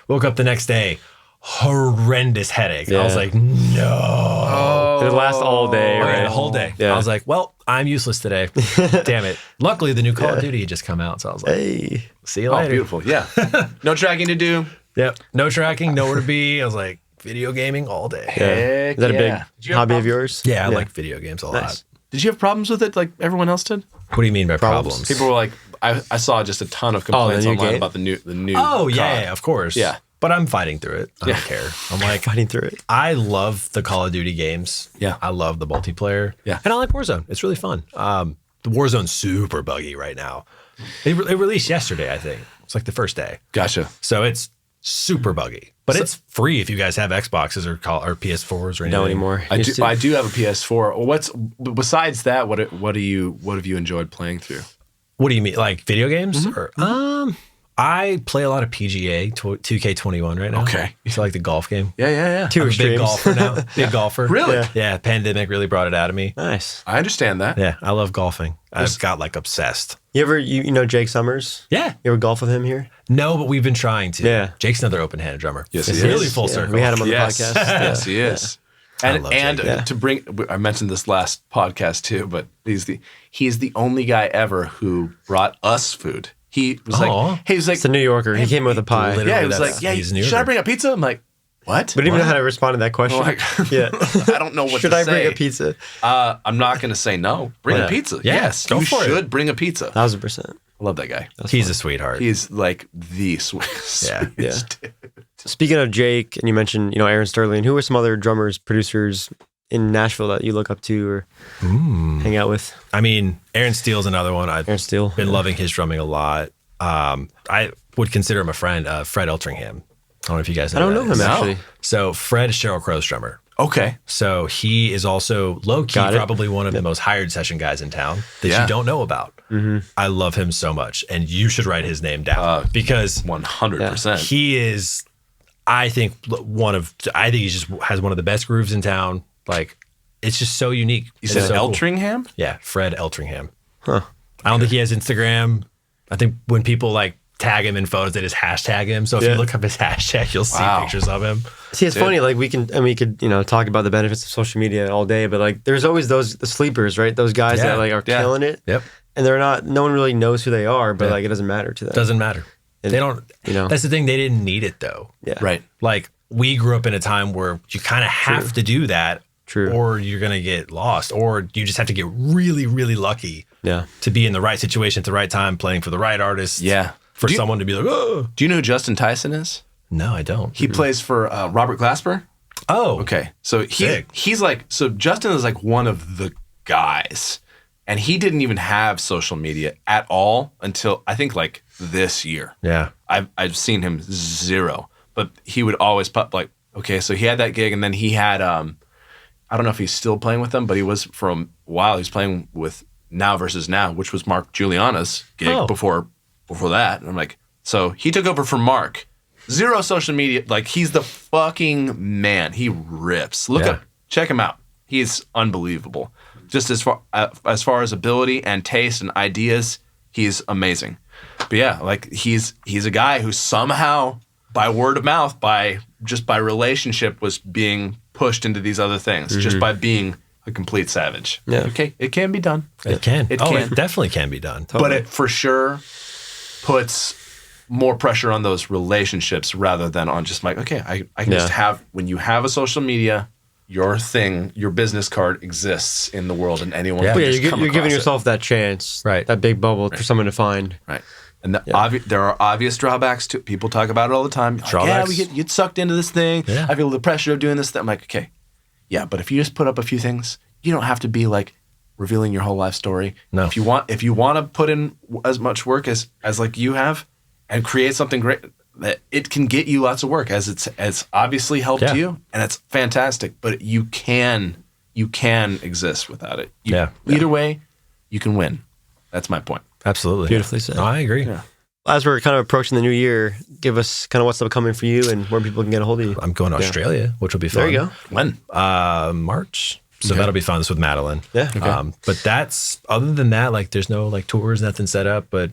Woke up the next day, horrendous headache. Yeah. I was like, no. It'll last all day, right? The whole day. Yeah. I was like, well, I'm useless today. Damn it. Luckily, the new Call of Duty had just come out. So I was like, hey, see you later. Beautiful. Yeah. No tracking to do. Yep. No tracking, nowhere to be. I was like, video gaming all day. Is that a big hobby of yours? Yeah, I like video games a lot. Did you have problems with it like everyone else did? What do you mean by problems? People were like, I saw just a ton of complaints online about the new. Oh, yeah, of course. Yeah. But I'm fighting through it. I don't care. I'm like fighting through it. I love the Call of Duty games. Yeah. I love the multiplayer. Yeah. And I like Warzone. It's really fun. The Warzone's super buggy right now. It released yesterday, I think. It's like the first day. Gotcha. So it's super buggy. But it's free if you guys have Xboxes or PS4s or anything. No anymore. I do have a PS4. What's besides that? What have you enjoyed playing through? What do you mean, like video games? Mm-hmm. Or I play a lot of PGA 2K21 right now. Okay, so like the golf game. Yeah. Too extreme. Big golfer now. Big golfer. Really? Yeah. Pandemic really brought it out of me. Nice. I understand that. Yeah, I love golfing. I've got like obsessed. You ever you know Jake Summers? Yeah. You ever golf with him here? No, but we've been trying to. Yeah. Jake's another open-handed drummer. Yes, it's he really is. full circle. We had him on the podcast. Yes, he is. And to bring, I mentioned this last podcast too, but he's the only guy ever who brought us food. He was like, it's a New Yorker. He came with a pie. Literally, he was like, should I bring a pizza? I'm like, what? We didn't even know how to respond to that question. Like, I don't know what to say. Should I bring a pizza? I'm not going to say no. Bring a pizza. Yeah, yes, go you for should it. bring a pizza. 1,000%. I love that guy. He's a sweetheart. He's like the sweetest. Yeah. Speaking of Jake, and you mentioned, Aaron Sterling, who are some other drummers, producers in Nashville that you look up to or hang out with? I mean, Aaron Steele's another one. Aaron Steele. Been loving his drumming a lot. I would consider him a friend, Fred Eltringham. I don't know if you guys know I don't know him, actually. So Fred is Sheryl Crow's drummer. Okay. So he is also low-key probably one of the most hired session guys in town that you don't know about. Mm-hmm. I love him so much, and you should write his name down because 100%. He is, I think he just has one of the best grooves in town. Like, it's just so unique. You said Eltringham? Cool. Yeah, Fred Eltringham. Huh. I don't think he has Instagram. I think when people like tag him in photos, they just hashtag him. So if you look up his hashtag, you'll see pictures of him. See, it's funny. Like we could talk about the benefits of social media all day, but like there's always the sleepers, right? Those guys that like are killing it. Yep. And they're not. No one really knows who they are, but like it doesn't matter to them. Doesn't matter. And, they don't. That's the thing. They didn't need it though. Yeah. Right. Like we grew up in a time where you kind of have to do that. True. Or you're gonna get lost, or you just have to get really, really lucky. Yeah. To be in the right situation at the right time, playing for the right artist. Yeah. For someone to be like, oh. Do you know who Justin Tyson is? No, I don't. He plays for Robert Glasper. Oh. Okay. So he's like, so Justin is like one of the guys, and he didn't even have social media at all until I think like this year. Yeah. I've seen him zero, but he would always pop like, okay, so he had that gig, and then he had I don't know if he's still playing with them, but he was for a while. He was playing with Now Versus Now, which was Mark Giuliana's gig before that. And I'm like, so he took over for Mark. Zero social media. Like, he's the fucking man. He rips. Check him out. He's unbelievable. Just as far as ability and taste and ideas, he's amazing. But yeah, like he's a guy who somehow, by word of mouth, by relationship, was being pushed into these other things just by being a complete savage. Yeah. Okay, it can be done. It can. It It can. definitely can be done. But it for sure puts more pressure on those relationships rather than on just like, okay, I can just have, when you have a social media, your thing, your business card exists in the world and anyone can just come you're giving across it. yourself that chance, Right. that big bubble for someone to find. Right. And there are obvious drawbacks to people talk about it all the time. Like, Drawbacks. we get sucked into this thing. Yeah. I feel the pressure of doing this. I'm like, okay, yeah, but if you just put up a few things, you don't have to be like revealing your whole life story. No. If you want to put in as much work as like you have and create something great, that it can get you lots of work as obviously helped you, and it's fantastic. But you can exist without it. Either way, you can win. That's my point. Absolutely. Beautifully said. No, I agree. Yeah. As we're kind of approaching the new year, give us kind of what's upcoming for you and where people can get a hold of you. I'm going to Australia, which will be fun. There you go. When? March. So that'll be fun. It's with Madeline. Yeah. Okay. But that's, other than that, like there's no like tours, nothing set up, but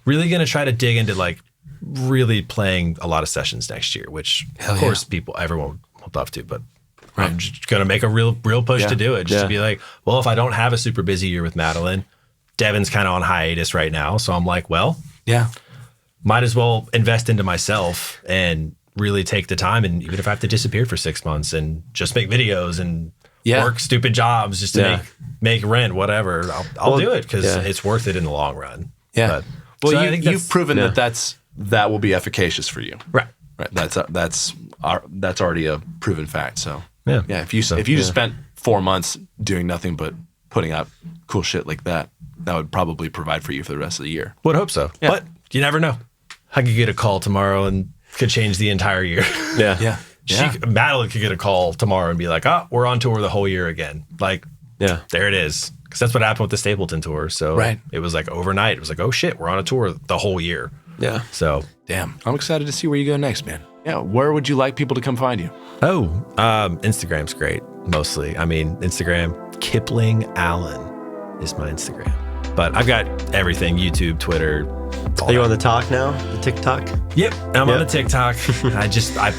really going to try to dig into like really playing a lot of sessions next year, which of course everyone would love to, but I'm just going to make a real push to do it. Just to be like, well, if I don't have a super busy year with Madeline, Devin's kind of on hiatus right now. So I'm like, well, might as well invest into myself and really take the time. And even if I have to disappear for 6 months and just make videos and work stupid jobs just to make rent, whatever, I'll do it because it's worth it in the long run. Yeah. But, Well, I think you've proven that will be efficacious for you. right. That's already a proven fact. So Yeah. if you just spent 4 months doing nothing but putting out cool shit like that, that would probably provide for you for the rest of the year. Would hope so. Yeah. But you never know. I could get a call tomorrow and could change the entire year. Yeah. Madeline could get a call tomorrow and be like, we're on tour the whole year again. Like, there it is. Because that's what happened with the Stapleton tour. So it was like overnight. It was like, oh shit, we're on a tour the whole year. Yeah. So Damn. I'm excited to see where you go next, man. Yeah. Where would you like people to come find you? Instagram's great, mostly. I mean, Instagram, Kipling Allen is my Instagram. But I've got everything, YouTube, Twitter. Are you on the talk now? The TikTok? Yep, I'm on the TikTok. I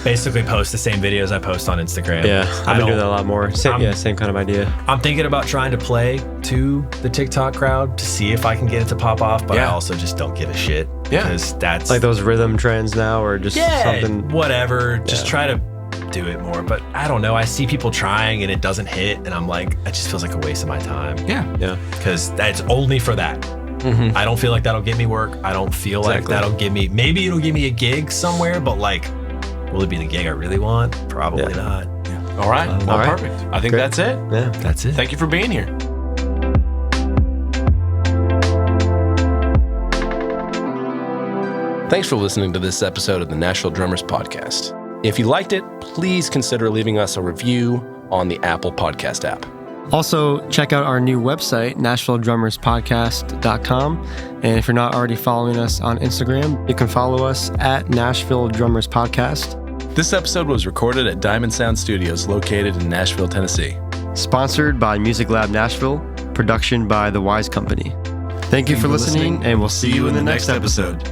basically post the same videos I post on Instagram. Yeah, I've been doing that a lot more. Same kind of idea. I'm thinking about trying to play to the TikTok crowd to see if I can get it to pop off, but I also just don't give a shit. Yeah. Because that's... Like those rhythm trends now or just something... whatever. Just try to do it more. But I don't know. I see people trying and it doesn't hit, and I'm like, it just feels like a waste of my time. Yeah. Because that's only for that. Mm-hmm. I don't feel like that'll get me work. I don't feel like that'll give me... Maybe it'll give me a gig somewhere, but like, will it be the gig I really want? Probably not. Yeah. All right. All right. Perfect. I think that's it. Yeah. That's it. Thank you for being here. Thanks for listening to this episode of the Nashville Drummers Podcast. If you liked it, please consider leaving us a review on the Apple Podcast app. Also, check out our new website, NashvilleDrummersPodcast.com. And if you're not already following us on Instagram, you can follow us at Nashville Drummers Podcast. This episode was recorded at Diamond Sound Studios located in Nashville, Tennessee. Sponsored by Music Lab Nashville, production by The Wise Company. Thank you for listening, and we'll see you in the next episode.